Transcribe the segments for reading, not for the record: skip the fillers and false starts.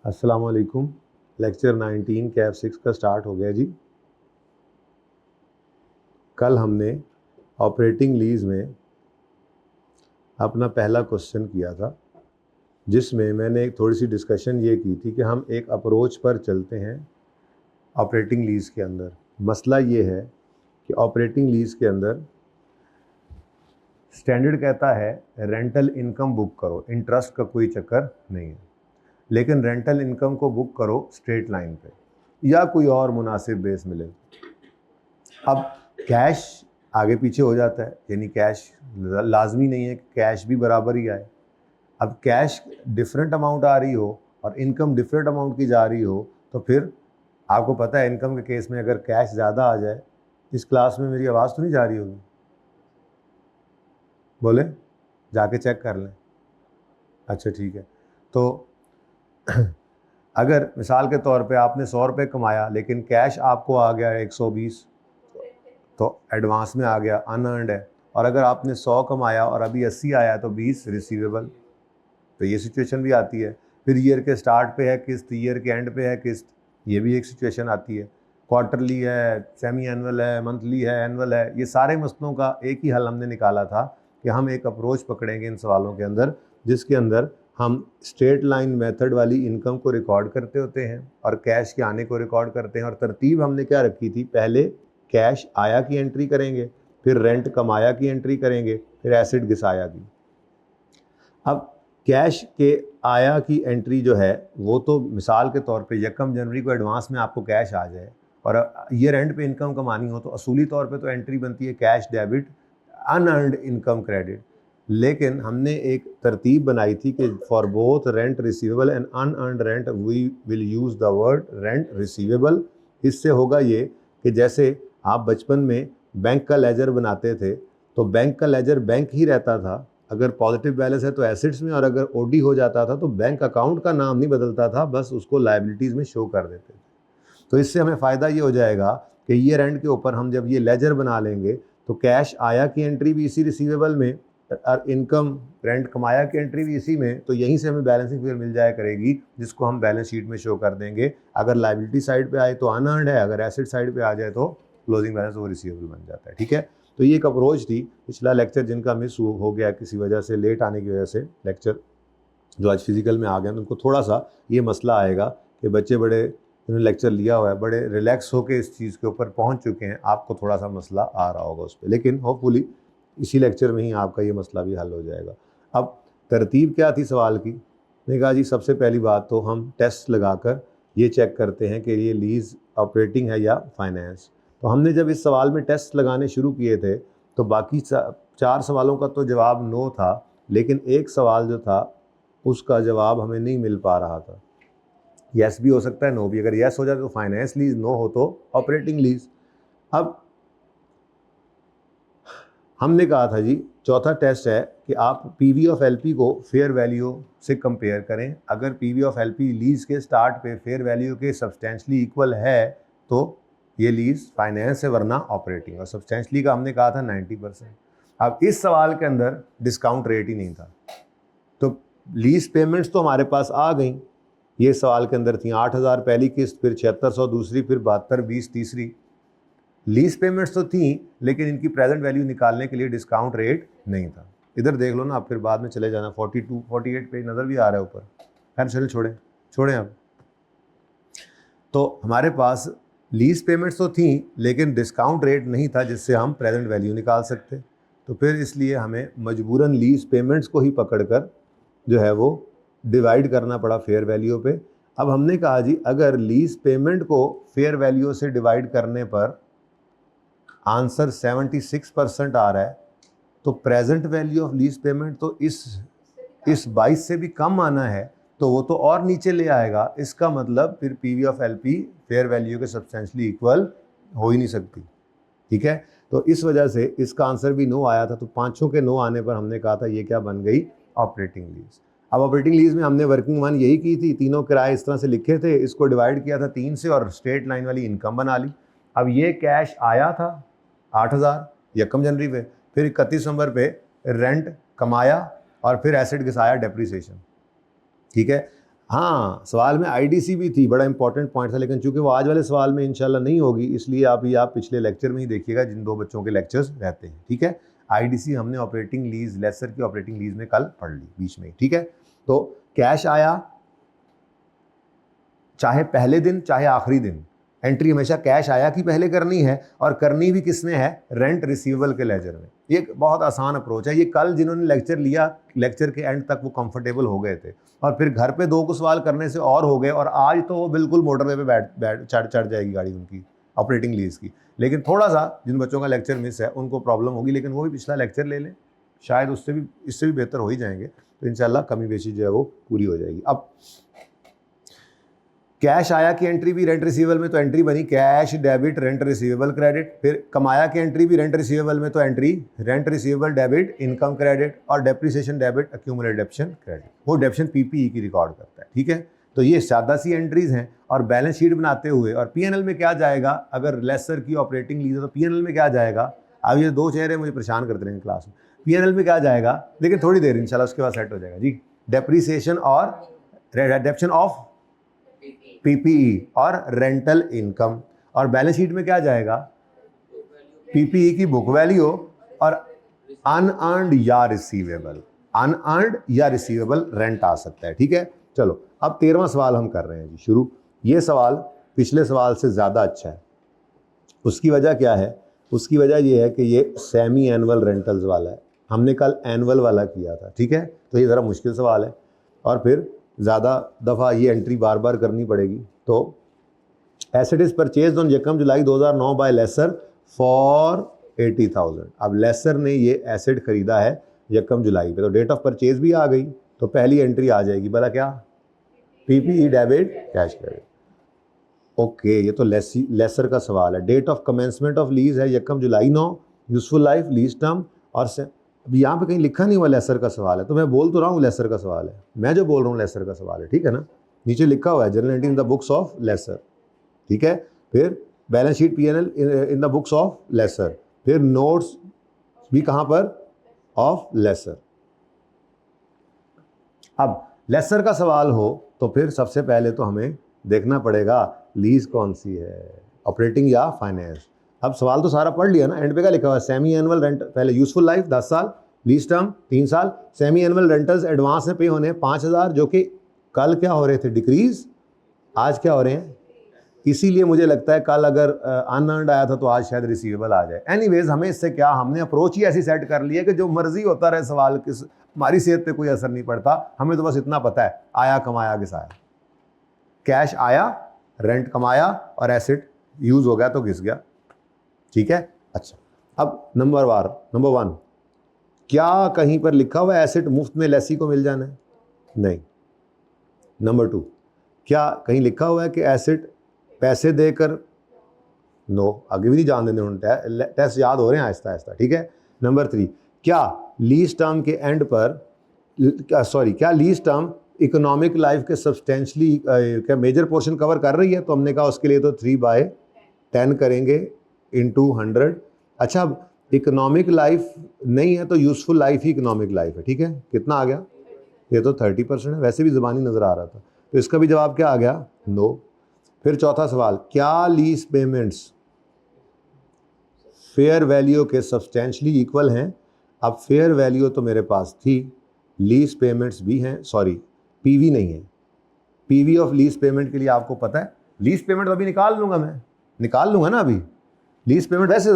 अस्सलाम वालेकुम। लेक्चर 19 कैफ 6 का स्टार्ट हो गया जी। कल हमने ऑपरेटिंग लीज में अपना पहला क्वेश्चन किया था, जिसमें मैंने एक थोड़ी सी डिस्कशन ये की थी कि हम एक अप्रोच पर चलते हैं ऑपरेटिंग लीज के अंदर। मसला ये है कि ऑपरेटिंग लीज के अंदर स्टैंडर्ड कहता है रेंटल इनकम बुक करो, इंटरेस्ट का कोई चक्कर नहीं है, लेकिन रेंटल इनकम को बुक करो स्ट्रेट लाइन पे या कोई और मुनासिब बेस मिले। अब कैश आगे पीछे हो जाता है, यानी कैश लाजमी नहीं है कि कैश भी बराबर ही आए। अब कैश डिफरेंट अमाउंट आ रही हो और इनकम डिफरेंट अमाउंट की जा रही हो, तो फिर आपको पता है इनकम के केस में अगर कैश ज़्यादा आ जाए, इस क्लास में मेरी आवाज़ तो नहीं जा रही होगी? बोले, जाके चेक कर लें। अच्छा ठीक है। तो अगर मिसाल के तौर पे आपने 100 रुपये कमाया लेकिन कैश आपको आ गया 120, तो एडवांस में आ गया, अनअर्नड है। और अगर आपने 100 कमाया और अभी 80 आया तो 20 रिसीवेबल। तो ये सिचुएशन भी आती है। फिर ईयर के स्टार्ट पे है किस्त, ईयर के एंड पे है किस्त, ये भी एक सिचुएशन आती है। क्वार्टरली है, सेमी एनुअल है, मंथली है, एनुअल है। ये सारे मसलों का एक ही हल हमने निकाला था कि हम एक अप्रोच पकड़ेंगे इन सवालों के अंदर, जिसके अंदर हम स्ट्रेट लाइन मेथड वाली इनकम को रिकॉर्ड करते होते हैं और कैश के आने को रिकॉर्ड करते हैं। और तरतीब हमने क्या रखी थी, पहले कैश आया की एंट्री करेंगे, फिर रेंट कमाया की एंट्री करेंगे, फिर एसिड घिसाया की। अब कैश के आया की एंट्री जो है वो तो मिसाल के तौर पे 1 जनवरी को एडवांस में आपको कैश आ जाए और ईयर एंड पे इनकम कमानी हो, तो असूली तौर पे तो एंट्री बनती है cash debit unearned income credit. लेकिन हमने एक तरतीब बनाई थी कि for both rent receivable and unearned rent we will use the word rent receivable. इससे होगा ये कि जैसे आप बचपन में बैंक का लेजर बनाते थे, तो बैंक का लेजर बैंक ही रहता था। अगर पॉजिटिव बैलेंस है तो एसेट्स में, और अगर ओडी हो जाता था तो बैंक अकाउंट का नाम नहीं बदलता था, बस उसको लायबिलिटीज़ में शो कर देते थे। तो इससे हमें फ़ायदा ये हो जाएगा कि ईयर एंड के ऊपर हम जब ये लेजर बना लेंगे तो कैश आया की एंट्री भी इसी रिसीवेबल में और इनकम रेंट कमाया की एंट्री भी इसी में, तो यहीं से हमें बैलेंसिंग फिगर मिल जाया करेगी, जिसको हम बैलेंस शीट में शो कर देंगे। अगर लायबिलिटी साइड पे आए तो अनअर्नड है, अगर एसेट साइड पे आ जाए तो क्लोजिंग बैलेंस वो रिसीवेबल बन जाता है। ठीक है, तो ये एक अप्रोच थी। पिछला लेक्चर जिनका मिस हो गया किसी वजह से, लेट आने की वजह से, लेक्चर जो आज फिजिकल में आ गए, उनको थोड़ा सा ये मसला आएगा कि बच्चे बड़े उन्होंने लेक्चर लिया हुआ है, बड़े रिलैक्स होकर इस चीज़ के ऊपर पहुंच चुके हैं, आपको थोड़ा सा मसला आ रहा होगा उस पर, लेकिन होपफुली इसी लेक्चर में ही आपका ये मसला भी हल हो जाएगा। अब तरतीब क्या थी सवाल की? मैंने कहा जी सबसे पहली बात तो हम टेस्ट लगाकर ये चेक करते हैं कि ये लीज़ ऑपरेटिंग है या फाइनेंस। तो हमने जब इस सवाल में टेस्ट लगाने शुरू किए थे तो बाकी 4 सवालों का तो जवाब नो था, लेकिन एक सवाल जो था उसका जवाब हमें नहीं मिल पा रहा था। यस भी हो सकता है, नो भी। अगर यस हो जाए तो फाइनेंस लीज, नो हो तो ऑपरेटिंग लीज। अब हमने कहा था जी चौथा टेस्ट है कि आप पीवी ऑफ एलपी को फेयर वैल्यू से कंपेयर करें। अगर पीवी ऑफ एलपी लीज के स्टार्ट पे फेयर वैल्यू के सब्सटेंशली इक्वल है तो ये लीज फाइनेंस है, वरना ऑपरेटिंग। और सब्सटेंशली का हमने कहा था 90%। अब इस सवाल के अंदर डिस्काउंट रेट ही नहीं था, तो लीज पेमेंट्स तो हमारे पास आ गई। ये सवाल के अंदर थी 8,000 पहली किस्त, फिर 7600 दूसरी, फिर 7220 तीसरी। लीज पेमेंट्स तो थी, लेकिन इनकी प्रेजेंट वैल्यू निकालने के लिए डिस्काउंट रेट नहीं था। इधर देख लो ना आप, फिर बाद में चले जाना। 42 48 पे नज़र भी आ रहा है ऊपर। खैर चलो छोड़ें अब। तो हमारे पास लीज पेमेंट्स तो थी लेकिन डिस्काउंट रेट नहीं था जिससे हम प्रेजेंट वैल्यू निकाल सकते। तो फिर इसलिए हमें मजबूरन लीज पेमेंट्स को ही पकड़कर जो है वो डिवाइड करना पड़ा फेयर वैल्यू पे। अब हमने कहा जी अगर लीज पेमेंट को फेयर वैल्यू से डिवाइड करने पर आंसर 76% आ रहा है, तो present value of lease payment तो इस 22 से भी कम आना है, तो वो तो और नीचे ले आएगा। इसका मतलब फिर PV of LP fair value के सब्सटेंशली इक्वल हो ही नहीं सकती। ठीक है, तो इस वजह से इसका आंसर भी नो आया था। तो पांचों के नो आने पर हमने कहा था ये क्या बन गई, ऑपरेटिंग लीज। अब ऑपरेटिंग लीज में हमने वर्किंग वन यही की थी, तीनों किराए इस तरह से लिखे थे, इसको डिवाइड किया था 3 से और स्ट्रेट लाइन वाली इनकम बना ली। अब ये कैश आया था 8,000 1 जनवरी पे, फिर 31 नवंबर पे रेंट कमाया और फिर एसेट घिसाया डेप्रिसिएशन। ठीक है, हाँ, सवाल में आईडीसी भी थी, बड़ा इंपॉर्टेंट पॉइंट था, लेकिन चूंकि वो आज वाले सवाल में इंशाल्लाह नहीं होगी, इसलिए आप पिछले लेक्चर में ही देखिएगा जिन 2 बच्चों के लेक्चर्स रहते हैं, ठीक है। आईडीसी हमने ऑपरेटिंग लीज, लेसर की ऑपरेटिंग लीज में कल पढ़ ली बीच में, ठीक है। तो कैश आया चाहे पहले दिन चाहे आखिरी दिन, एंट्री हमेशा कैश आया कि पहले करनी है, और करनी भी किसमें है, रेंट रिसीवेबल के लेजर में। ये बहुत आसान अप्रोच है, ये कल जिन्होंने लेक्चर लिया, लेक्चर के एंड तक वो कंफर्टेबल हो गए थे, और फिर घर पे 2 को सवाल करने से और हो गए, और आज तो वो बिल्कुल मोटरवे पे चढ़ जाएगी गाड़ी उनकी ऑपरेटिंग लीज की। लेकिन थोड़ा सा जिन बच्चों का लेक्चर मिस है उनको प्रॉब्लम होगी, लेकिन वो भी पिछला लेक्चर ले लें, शायद इससे भी बेहतर हो ही जाएंगे, तो इंशाल्लाह कमी बेशी जो है वो पूरी हो जाएगी। अब कैश आया की एंट्री भी रेंट रिसीवेबल में, तो एंट्री बनी cash debit rent receivable credit. फिर कमाया की एंट्री भी रेंट रिसीवेबल में, तो entry rent receivable debit income credit, और depreciation debit accumulated depreciation credit, वो डेप्शन पीपीई की रिकॉर्ड करता है, ठीक है। तो ये सादा सी एंट्रीज हैं, और बैलेंस शीट बनाते हुए, और पीएनएल में क्या जाएगा, अगर लेसर की ऑपरेटिंग लीज है तो पीएनएल में क्या जाएगा। अब ये 2 चेहरे मुझे परेशान करते रहेंगे क्लास में, पीएनएल में क्या जाएगा, लेकिन थोड़ी देर इंशाल्लाह उसके बाद सेट हो जाएगा जी। डेप्रिसिएशन और डेप्शन ऑफ पीपीई और रेंटल इनकम, और बैलेंस शीट में क्या जाएगा, पीपीई की बुक वैल्यू और अनअर्न्ड या रिसीवेबल, अनअर्न्ड या रिसीवेबल रेंट आ सकता है, ठीक है। चलो अब 13वां सवाल हम कर रहे हैं जी शुरू। ये सवाल पिछले सवाल से ज़्यादा अच्छा है। उसकी वजह क्या है, उसकी वजह ये है कि ये सेमी एनुअल रेंटल्स वाला है, हमने कल एनुअल वाला किया था, ठीक है। तो ये ज़रा मुश्किल सवाल है, और फिर ज़्यादा दफ़ा ये एंट्री बार बार करनी पड़ेगी। तो एसेट इज़ परचेज ऑन यकम जुलाई 2009 बाय लेसर फॉर 80,000। अब लेसर ने ये एसेट खरीदा है यकम जुलाई पे, तो डेट ऑफ परचेज भी आ गई, तो पहली एंट्री आ जाएगी, भला क्या, PPE debit cash credit. Okay, ये तो लेसर का सवाल है। Date of commencement of lease है यकम जुलाई 9, यूजफुल लाइफ लीज टर्म, और अभी यहाँ पे कहीं लिखा नहीं हुआ लेसर का सवाल है, तो मैं बोल तो रहा हूँ लेसर का सवाल है, मैं जो बोल रहा हूँ लेसर का सवाल है, ठीक है ना। नीचे लिखा हुआ है journal entry in the books of lessor, ठीक है। फिर balance sheet PNL in the books of lessor, फिर नोट्स भी कहाँ पर, ऑफ लेसर। अब लेसर का सवाल हो तो फिर सबसे पहले तो हमें देखना पड़ेगा लीज कौन सी है, ऑपरेटिंग या फाइनेंस। अब सवाल तो सारा पढ़ लिया ना, एंड पे क्या लिखा हुआ है, सेमी एनुअल रेंट, पहले यूजफुल लाइफ 10 साल, लीज टर्म 3 साल, सेमी एनुअल रेंटल्स एडवांस में पे होने 5,000, जो कि कल क्या हो रहे थे, डिक्रीज, आज क्या हो रहे हैं, इसीलिए मुझे लगता है कल अगर अनअर्न्ड आया था तो आज शायद रिसीवेबल आ जाए। एनीवेज हमें इससे क्या, हमने अप्रोच ही ऐसी सेट कर ली है कि जो मर्जी होता रहे सवाल, किस हमारी सेहत पे कोई असर नहीं पड़ता, हमें तो बस इतना पता है आया कमाया घिस आया, कैश आया, रेंट कमाया, और एसेट यूज हो गया तो घिस गया, ठीक है। अच्छा, अब नंबर 1, क्या कहीं पर लिखा हुआ है एसेट मुफ्त में लेसी को मिल जाना है, नहीं। नंबर 2, क्या कहीं लिखा हुआ है कि एसेट पैसे देकर, नो, आगे भी नहीं जान देने उन्होंने, टेस्ट याद हो रहे हैं आहिस्ता आहिस्ता, ठीक है। नंबर 3, क्या लीज टर्म के एंड पर, क्या लीज टर्म इकोनॉमिक लाइफ के सब्सटेंशली क्या मेजर पोर्शन कवर कर रही है, तो हमने कहा उसके लिए तो 3/10 करेंगे इंटू 100। अच्छा, अब इकोनॉमिक लाइफ नहीं है तो यूजफुल लाइफ ही इकोनॉमिक लाइफ है, ठीक है। कितना आ गया, ये तो 30% है, वैसे भी ज़बानी नज़र आ रहा था, तो इसका भी जवाब क्या आ गया, नो। फिर चौथा सवाल, क्या लीज पेमेंट्स फेयर वैल्यू के सब्सटेंशली इक्वल हैं। अब फेयर वैल्यू तो मेरे पास थी, लीज पेमेंट्स भी हैं, सॉरी पीवी नहीं है, पीवी ऑफ लीज पेमेंट के लिए आपको पता है, लीज पेमेंट तो अभी निकाल लूँगा, मैं निकाल लूँगा ना अभी लीज पेमेंट, वैसे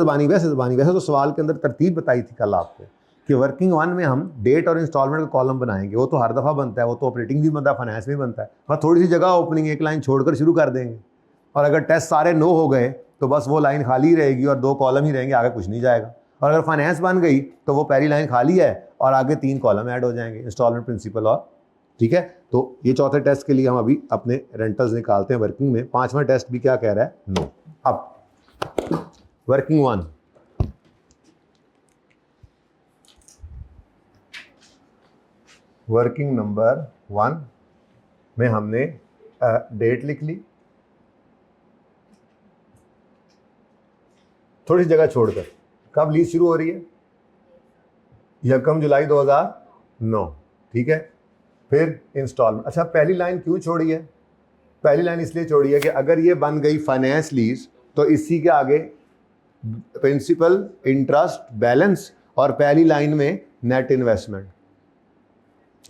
तो सवाल के अंदर तरतीब बताई थी कल आपको कि वर्किंग 1 में हम डेट और इंस्टॉलमेंट का कॉलम बनाएंगे, वो तो हर दफ़ा बनता है, वो तो ऑपरेटिंग भी बनता है, फाइनेंस भी बनता है, बस थोड़ी सी जगह ओपनिंग एक लाइन छोड़कर शुरू कर देंगे, और अगर टेस्ट सारे नो हो गए तो बस वो लाइन खाली रहेगी और 2 कॉलम ही रहेंगे, आगे कुछ नहीं जाएगा। और अगर फाइनेंस बन गई तो वो पहली लाइन खाली है और आगे 3 कॉलम ऐड हो जाएंगे, इंस्टॉलमेंट, प्रिंसिपल और, ठीक है। तो ये चौथे टेस्ट के लिए हम अभी अपने रेंटल्स निकालते हैं वर्किंग में। 5वां टेस्ट भी क्या कह रहा है, नो। अब वर्किंग 1, वर्किंग नंबर 1 में हमने डेट लिख ली, थोड़ी सी जगह छोड़कर, कब लीज शुरू हो रही है, यकम जुलाई 2009, ठीक है। फिर इंस्टॉलमेंट। अच्छा, पहली लाइन क्यों छोड़ी है? पहली लाइन इसलिए छोड़ी है कि अगर ये बन गई फाइनेंस लीज तो इसी के आगे प्रिंसिपल, इंटरेस्ट, बैलेंस और पहली लाइन में नेट इन्वेस्टमेंट।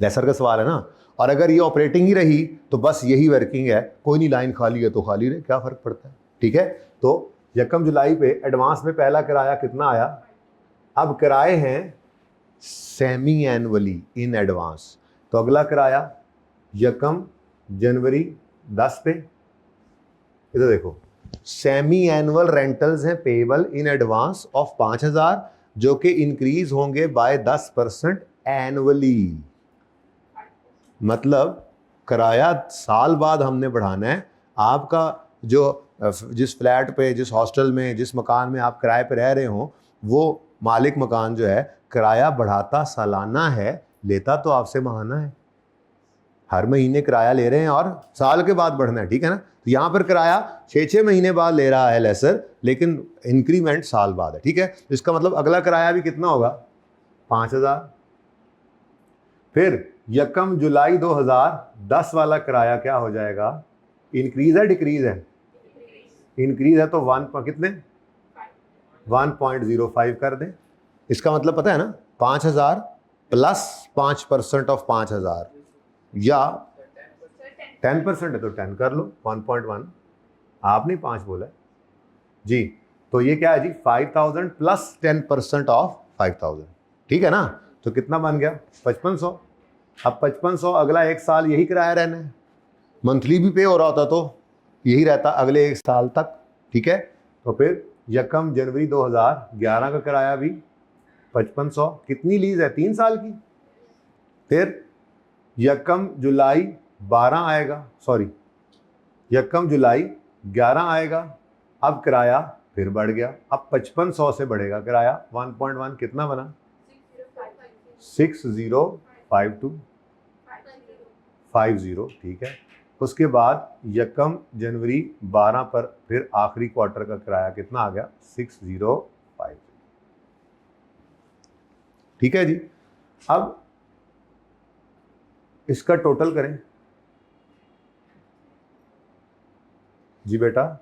लेसर का सवाल है ना। और अगर ये ऑपरेटिंग ही रही तो बस यही वर्किंग है, कोई नहीं, लाइन खाली है तो खाली रहे, क्या फर्क पड़ता है। ठीक है, तो 1 जुलाई पे एडवांस में पहला किराया कितना आया? अब किराए हैं सेमी एनुअली इन एडवांस, तो अगला किराया 1 जनवरी 10 पे। इधर देखो, सेमी एनुअल रेंटल्स हैं पेबल इन एडवांस ऑफ 5,000 जो कि इंक्रीज होंगे बाय 10% एनुअली। मतलब किराया साल बाद हमने बढ़ाना है। आपका जो जिस फ्लैट पे, जिस हॉस्टल में, जिस मकान में आप किराए पे रह रहे हो, वो मालिक मकान जो है किराया बढ़ाता सालाना है, लेता तो आपसे महाना है। हर महीने किराया ले रहे हैं और साल के बाद बढ़ना है, ठीक है ना। तो यहाँ पर किराया 6-6 महीने बाद ले रहा है लेसर, लेकिन इंक्रीमेंट साल बाद है, ठीक है। इसका मतलब अगला किराया भी कितना होगा? 5,000। फिर 1 जुलाई 2010 वाला किराया क्या हो जाएगा? इंक्रीज है डिक्रीज है? इंक्रीज है तो कितने 1.05 कर दें। इसका मतलब पता है ना, 5,000 प्लस 5% ऑफ 5,000 या 10% है तो 10 कर लो, 1.1। आपने 5 बोला जी। तो ये क्या है जी? 5,000 प्लस 10% ऑफ 5,000, ठीक है ना। तो कितना बन गया? 5500। अब 5500 अगला 1 साल यही किराया रहना है। मंथली भी पे हो रहा होता तो यही रहता अगले 1 साल तक, ठीक है। तो फिर 1 जनवरी 2011 का किराया भी 5500। कितनी लीज है? 3 साल की। फिर 1 जुलाई 12 आएगा, सॉरी 1 जुलाई 11 आएगा। अब किराया फिर बढ़ गया, अब 5500 से बढ़ेगा किराया 1.1। कितना बना? 605250, ठीक है। उसके बाद 1 जनवरी 12 पर फिर आखिरी क्वार्टर का किराया कितना आ गया? 6050, ठीक है जी। अब इसका टोटल करें जी बेटा,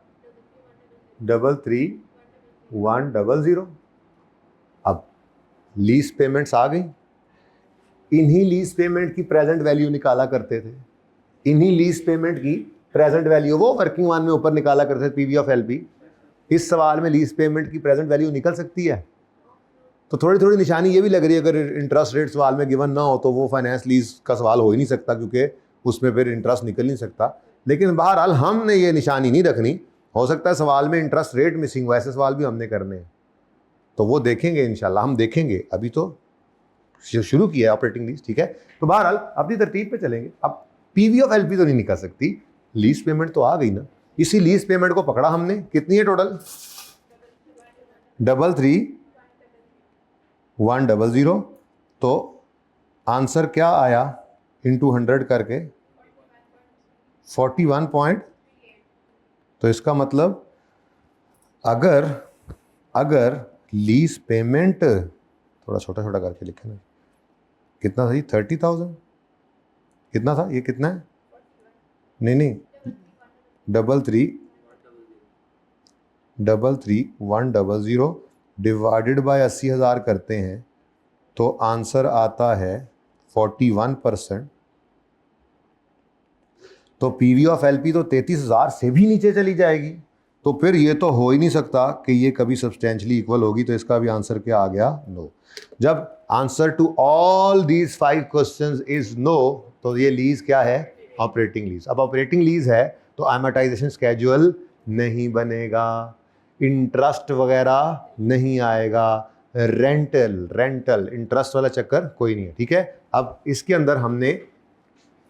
333100। अब लीज पेमेंट्स आ गई। इन्हीं लीज पेमेंट की प्रेजेंट वैल्यू निकाला करते थे, इन्हीं लीज पेमेंट की प्रेजेंट वैल्यू वो वर्किंग वन में ऊपर निकाला करते थे, पीवी ऑफ एलपी। इस सवाल में लीज पेमेंट की प्रेजेंट वैल्यू निकल सकती है। तो थोड़ी थोड़ी निशानी ये भी लग रही है, अगर इंटरेस्ट रेट सवाल में गिवन ना हो तो वो फाइनेंस लीज का सवाल हो ही नहीं सकता, क्योंकि उसमें फिर इंटरेस्ट निकल नहीं सकता। लेकिन बहरहाल हमने ये निशानी नहीं रखनी, हो सकता है सवाल में इंटरेस्ट रेट मिसिंग हो, ऐसे सवाल भी हमने करने हैं, तो वो देखेंगे इंशाल्लाह, हम देखेंगे। अभी तो शुरू किया है ऑपरेटिंग लीज, ठीक है। तो बहरहाल अपनी तरतीब पे चलेंगे। अब पीवी ऑफ एलपी तो नहीं निकल सकती, लीज पेमेंट तो आ गई ना। इसी लीज पेमेंट को पकड़ा हमने, कितनी है टोटल? 333100। तो आंसर क्या आया? इंटू 100 करके 41 तो इसका मतलब अगर लीज पेमेंट, थोड़ा छोटा छोटा करके लिखे ना, कितना था जी? 30,000। कितना था ये? कितना है? नहीं 333100 डिवाइडेड बाय 80,000 करते हैं तो आंसर आता है 41%। तो पीवी ऑफ एलपी तो 33,000 से भी नीचे चली जाएगी, तो फिर ये तो हो ही नहीं सकता कि ये कभी सब्सटेंशियली इक्वल होगी। तो इसका भी आंसर क्या आ गया? नो। जब answer to all these 5 questions is no, तो ये लीज क्या है? Operating lease. अब ऑपरेटिंग लीज है तो अमोर्टाइजेशन स्केड्यूल नहीं बनेगा, इंटरेस्ट वगैरह नहीं आएगा, रेंटल इंटरेस्ट वाला चक्कर कोई नहीं है, ठीक है। अब इसके अंदर हमने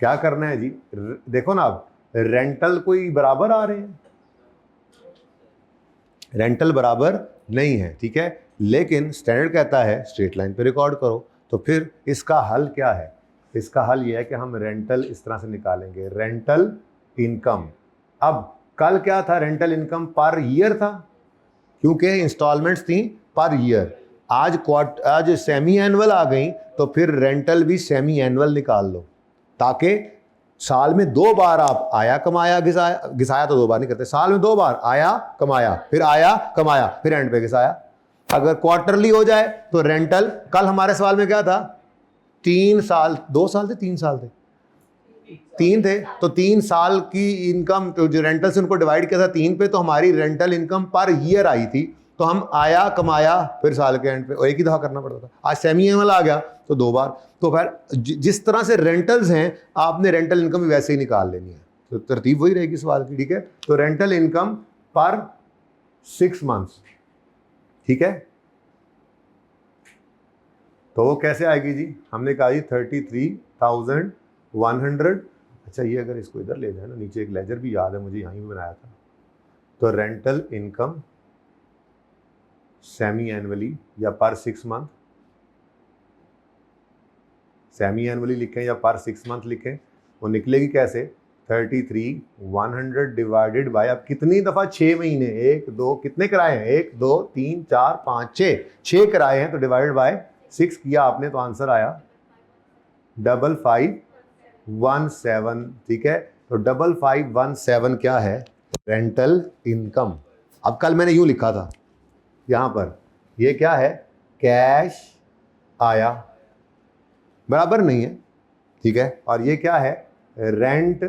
क्या करना है जी? देखो ना, अब रेंटल कोई बराबर आ रहे हैं, रेंटल बराबर नहीं है, ठीक है। लेकिन स्टैंडर्ड कहता है स्ट्रेट लाइन पे रिकॉर्ड करो। तो फिर इसका हल क्या है? इसका हल ये है कि हम रेंटल इस तरह से निकालेंगे, रेंटल इनकम। अब कल क्या था? रेंटल इनकम पर ईयर था, क्योंकि इंस्टॉलमेंट्स थी पर ईयर। आज सेमी एनुअल आ गई, तो फिर रेंटल भी सेमी एनुअल निकाल लो, ताकि साल में 2 बार आप आया कमाया घिसाया, घिसाया तो 2 बार नहीं करते, साल में 2 बार आया कमाया, फिर आया कमाया, फिर एंड पे घिसाया। अगर क्वार्टरली हो जाए तो रेंटल, कल हमारे सवाल में क्या था, 3 साल, 2 साल थे 3 साल थे, 3 थे, तो 3 साल की इनकम तो जो रेंटल से उनको डिवाइड किया था 3 पे, तो हमारी rental income per year I थी। तो हम आया कमाया फिर साल के एंड पे, और एक ही दफा करना पड़ता था। आज सेमी एनुअल आ गया तो 2 बार। तो फिर जिस तरह से रेंटल्स हैं, आपने रेंटल इनकम भी वैसे ही निकाल लेनी है, तो तरतीब वही रहेगी सवाल की, ठीक है। तो रेंटल इनकम पर 6 मंथ्स, ठीक है, तो वो कैसे आएगी जी, हमने कहा जी 33,100। अच्छा, ये अगर इसको इधर ले जाए ना, नीचे एक लेजर भी याद है मुझे, यहीं भी बनाया था। तो रेंटल इनकम सेमी एनुअली या पर 6 मंथ, सेमी एनुअली लिखें या पर 6 मंथ लिखें, वो निकलेगी कैसे, 33,100 डिवाइडेड बाय, अब कितनी दफा, 6 महीने, 1 2, कितने कराए हैं, 1 2 3 4 5 6 कराए हैं, तो डिवाइडेड बाय 6 किया आपने, तो आंसर आया 5517, ठीक है। तो 5517 क्या है, रेंटल इनकम। अब कल मैंने यूं लिखा था यहां पर, ये क्या है, कैश आया, बराबर नहीं है, ठीक है, और ये क्या है, रेंट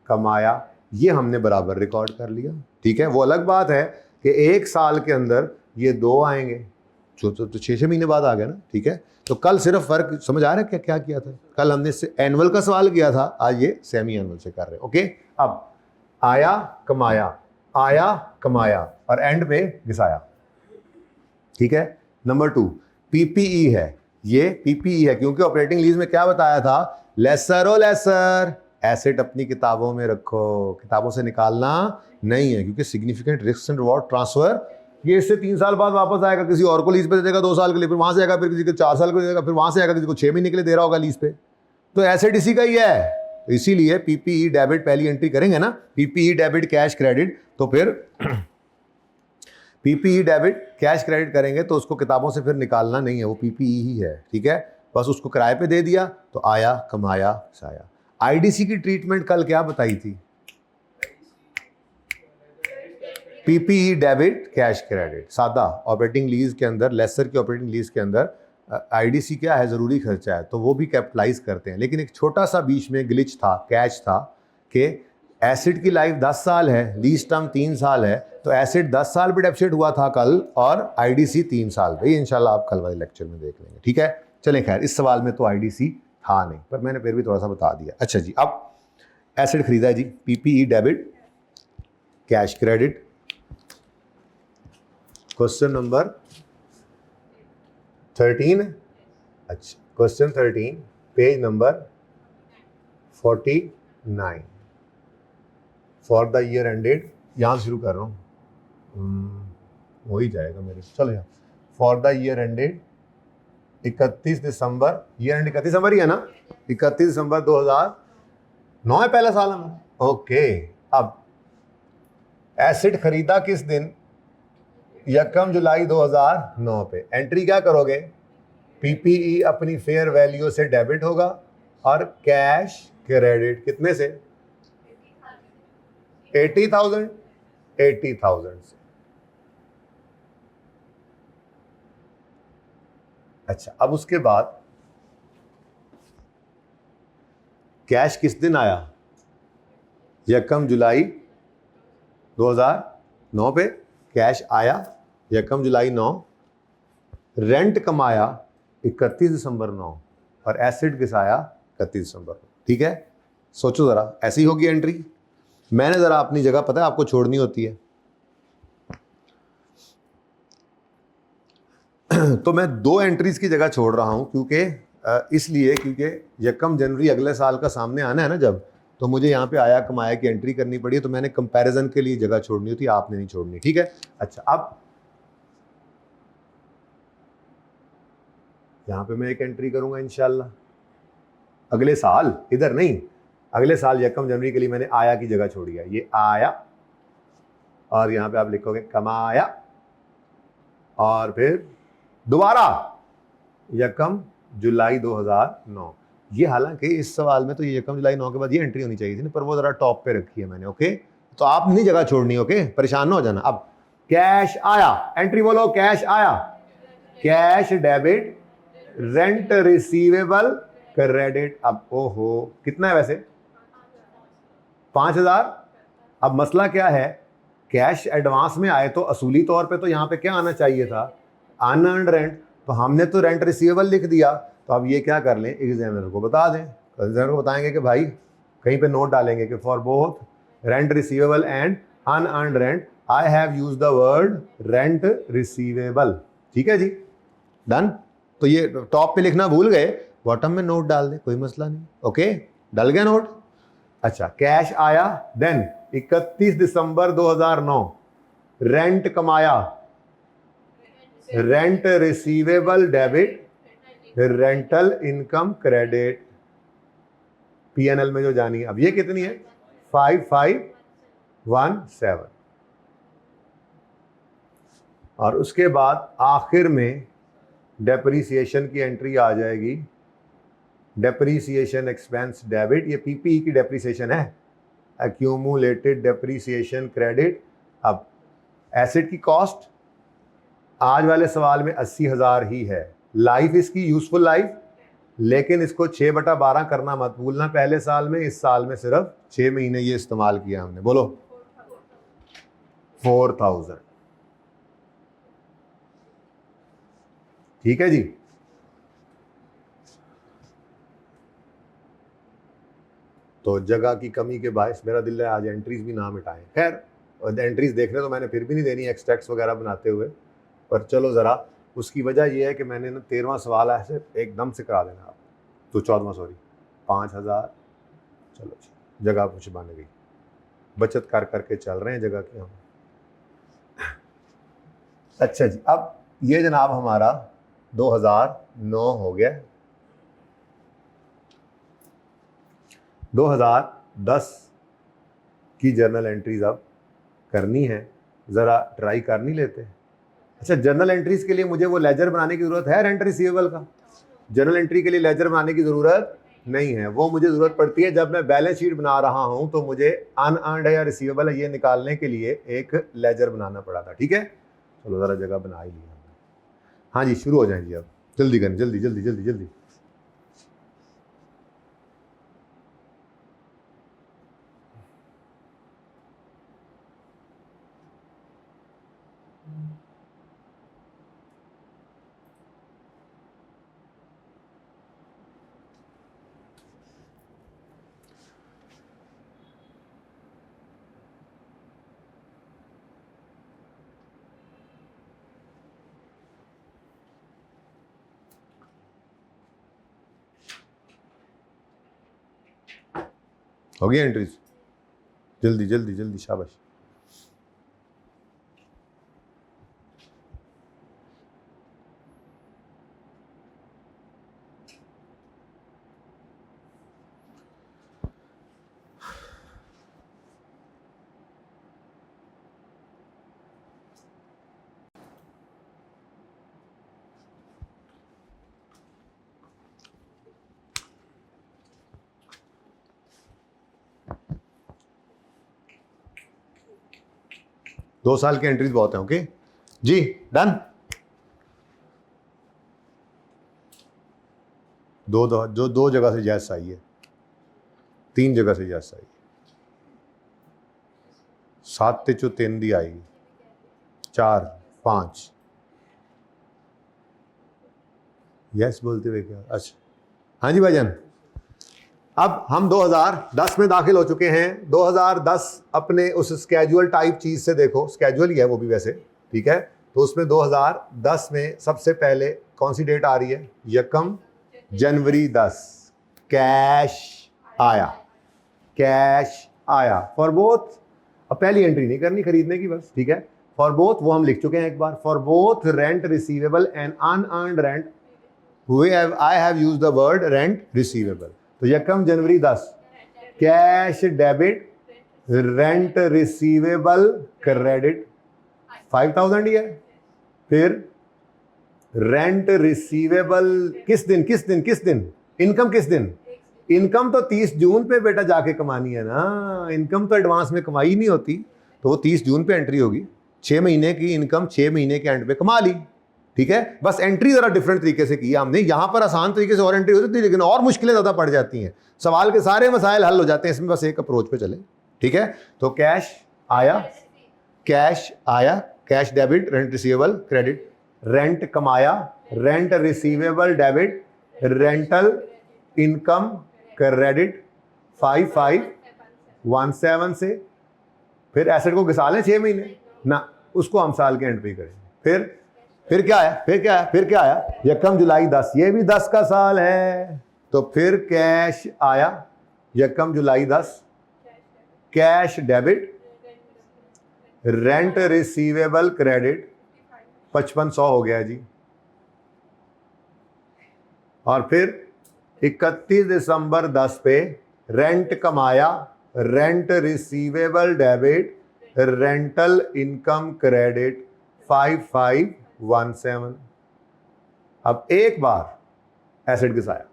कमाया, ये हमने बराबर रिकॉर्ड कर लिया, ठीक है। वो अलग बात है कि 1 साल के अंदर ये 2 आएंगे, जो तो 6 महीने बाद आ गया ना, ठीक है। तो कल सिर्फ फर्क समझ आ रहा है क्या क्या किया था, कल हमने एनुअल का सवाल किया था, आज ये सेमी एनुअल से कर रहे हैं, ओके। अब आया कमाया, आया कमाया और एंड पे घिसाया, ठीक है। नंबर 2 पीपीई है, ये पीपीई है क्योंकि ऑपरेटिंग लीज में क्या बताया था, लेसर ओ लेसर, एसेट अपनी किताबों में रखो, किताबों से निकालना नहीं है, क्योंकि significant risk and reward transfer, ये इससे 3 साल बाद वापस आएगा, किसी और को लीज पे दे देगा 2 साल के लिए, फिर वहां से आएगा, फिर किसी को 4 साल को दे देगा, फिर वहां से आएगा, किसी को 6 महीने के लिए दे रहा होगा लीज पे, तो एसेट इसी का ही है। तो इसीलिए पीपीई डेबिट पहली एंट्री करेंगे ना, पीपीई डेबिट कैश क्रेडिट, तो फिर पीपीई डेबिट कैश क्रेडिट करेंगे तो उसको किताबों से फिर निकालना नहीं है, वो पीपीई ही है, ठीक है। बस उसको किराए पे दे दिया तो आया कमाया साया। आईडीसी की ट्रीटमेंट कल क्या बताई थी, पीपीई डेबिट कैश क्रेडिट, सादा ऑपरेटिंग लीज के अंदर, लेसर की ऑपरेटिंग लीज के अंदर आईडीसी क्या है, जरूरी खर्चा है, तो वो भी कैपिटलाइज करते हैं। लेकिन एक छोटा सा बीच में ग्लिच था, कैच था, कि एसिड की लाइफ 10 साल है, लीज टर्म 3 साल है, तो एसिड 10 साल पे डेप्सिट हुआ था कल, और आईडीसी 3 साल पे। ये इंशाल्लाह आप कल वाले लेक्चर में देख लेंगे, ठीक है। चलें, खैर इस सवाल में तो आईडीसी था नहीं, पर मैंने फिर भी थोड़ा सा बता दिया। अच्छा जी, अब एसिड खरीदा है जी, PPE debit cash credit, question number 13, अच्छा question 13 page number 49, for the year ended, यहाँ शुरू कर रहा हूँ, हो ही जाएगा मेरे, चलो यार, for the year ended 31 December, year and 31 दिसंबर ही है ना, 31 दिसंबर 2009 है पहला साल हमें, ओके। अब एसिड खरीदा किस दिन, 1 जुलाई 2009 पे। एंट्री क्या करोगे, पीपीई अपनी फेयर वैल्यू से डेबिट होगा, और कैश क्रेडिट कितने से, 80,000 से। अच्छा, अब उसके बाद कैश किस दिन आया, 1 जुलाई 2009 पे कैश आया, 1 जुलाई 9, रेंट कमाया 31 दिसंबर 9, और एसिड घिसाया 31 दिसंबर 9, ठीक है। सोचो जरा, ऐसी होगी एंट्री। मैंने जरा अपनी जगह, पता है आपको छोड़नी होती है, तो मैं 2 एंट्रीज की जगह छोड़ रहा हूं, क्योंकि इसलिए क्योंकि 1 जनवरी अगले साल का सामने आना है ना जब, तो मुझे यहाँ पे आया कमाया की एंट्री करनी पड़ी है, तो मैंने कंपैरिजन के लिए जगह छोड़नी होती है, आपने नहीं छोड़नी, ठीक है। अच्छा, अब यहाँ पे मैं एक एंट्री करूंगा इंशाल्लाह अगले साल, इधर नहीं, अगले साल 1 जनवरी के लिए मैंने आया की जगह छोड़ी है, ये आया, और यहाँ पे आप लिखोगे कमाया, और फिर दोबारा 1 जुलाई 2009, ये हालांकि इस सवाल में तो ये यकम जुलाई 9 के बाद ये एंट्री होनी चाहिए थी ना, पर वो जरा टॉप पे रखी है मैंने। ओके, तो आप नहीं जगह छोड़नी। ओके, परेशान ना हो जाना। अब कैश आया, एंट्री बोलो, कैश आया, cash debit, rent receivable credit. अब ओहो, कितना है वैसे? 5,000। अब मसला क्या है, कैश एडवांस में आए तो असूली तौर पे तो यहाँ पे क्या आना चाहिए था? Unearned rent. तो हमने तो रेंट रिसीवेबल लिख दिया। तो अब ये क्या कर लें, एग्जामिनर को बता दें। एग्जामिनर को बताएंगे कि भाई, कहीं पे नोट डालेंगे कि for both rent receivable and unearned rent I have used the word rent receivable. ठीक है जी, डन। तो ये टॉप पे लिखना भूल गए, बॉटम में नोट डाल दें, कोई मसला नहीं। ओके, डल गया नोट। अच्छा, कैश आया, देन 31 दिसंबर 2009 रेंट कमाया, rent receivable debit, rental income credit, PNL में जो जानी है। अब ये कितनी है? 5517। और उसके बाद आखिर में डेप्रीसिएशन की एंट्री आ जाएगी, डेप्रीसिएशन एक्सपेंस डेबिट। ये पीपीई की डेप्रीसिएशन है, एक्यूमुलेटेड डेप्रीसिएशन क्रेडिट। अब एसेट की कॉस्ट आज वाले सवाल में 80,000 ही है। लाइफ इसकी यूजफुल लाइफ, लेकिन इसको 6/12 करना मत भूलना पहले साल में। इस साल में सिर्फ 6 महीने ये इस्तेमाल किया हमने। बोलो 4,000। ठीक है जी। तो जगह की कमी के बायस मेरा दिल है आज एंट्रीज भी ना मिटाएं। खैर, एंट्रीज देख रहे तो मैंने फिर भी नहीं देनी एक्सट्रैक्ट्स वगैरह बनाते हुए, पर चलो ज़रा। उसकी वजह यह है कि मैंने ना 13वां सवाल ऐसे एकदम से करा देना आप, तो 14वां सॉरी 5,000। चलो जी, जगह कुछ बन गई, बचत कर करके चल रहे हैं जगह की हम। अच्छा जी, अब ये जनाब हमारा 2009 हो गया। 2010 की जर्नल एंट्रीज अब करनी है, ज़रा ट्राई कर नहीं लेते? अच्छा, जर्नल एंट्रीज के लिए मुझे वो लेजर बनाने की ज़रूरत है रेंट रिसीवेबल का? जर्नल एंट्री के लिए लेजर बनाने की ज़रूरत नहीं है। वो मुझे ज़रूरत पड़ती है जब मैं बैलेंस शीट बना रहा हूँ, तो मुझे अनअर्न्ड है या रिसीवेबल है ये निकालने के लिए एक लेजर बनाना पड़ा था। ठीक है, चलो ज़रा जगह बना ही लिया। हाँ जी, शुरू हो जाए जी, अब जल्दी करें, जल्दी जल्दी जल्दी जल्दी। हो गई एंट्रीज? जल्दी जल्दी जल्दी, शाबाश। दो साल की एंट्रीज बहुत है। ओके जी, डन। दो जगह से जैस आई है, 3 जगह से जैस आई, 7 ते 3 दी आएगी, 4 5 यस बोलते हुए क्या? अच्छा हाँ जी भाईजान। अब हम 2010 में दाखिल हो चुके हैं। 2010 अपने उस स्केजुअल टाइप चीज़ से देखो, स्केजुअल ही है वो भी वैसे, ठीक है। तो उसमें 2010 में सबसे पहले कौन सी डेट आ रही है? यकम जनवरी 10 कैश आया, कैश आया फॉर बोथ। अब पहली एंट्री नहीं करनी खरीदने की बस, ठीक है। फॉर बोथ वो हम लिख चुके हैं एक बार, for both rent receivable and unearned rent I have used the word rent receivable. तो यकम जनवरी 10 cash debit, rent receivable credit 5,000 ही है। फिर रेंट रिसीवेबल किस दिन किस दिन किस दिन? इनकम किस दिन? इनकम तो 30 जून पे बेटा जाके कमानी है ना, इनकम तो एडवांस में कमाई नहीं होती, तो वो 30 जून पे एंट्री होगी। 6 महीने की इनकम 6 महीने के एंड पे कमा ली, ठीक है। बस एंट्री जरा डिफरेंट तरीके से की हमने, यहां पर आसान तरीके से और एंट्री हो सकती है, लेकिन और मुश्किलें ज्यादा पड़ जाती हैं, सवाल के सारे मसाइल हल हो जाते हैं इसमें, बस एक अप्रोच पे चले, ठीक है। तो कैश आया, कैश आया, cash debit, rent receivable credit, rent कमाया, rent receivable debit, rental income credit 5517 से, फिर एसेट को घिसा लें 6 महीने ना, उसको हम साल के एंड पे करेंगे। फिर क्या आया, फिर क्या आया, यकम जुलाई 10, ये भी 10 का साल है, तो फिर कैश आया यकम जुलाई 10, cash debit, rent receivable credit 5500 हो गया जी, और फिर 31 दिसंबर 10 पे रेंट कमाया, rent receivable debit, rental income credit 5517। अब एक बार एसेट घिसाया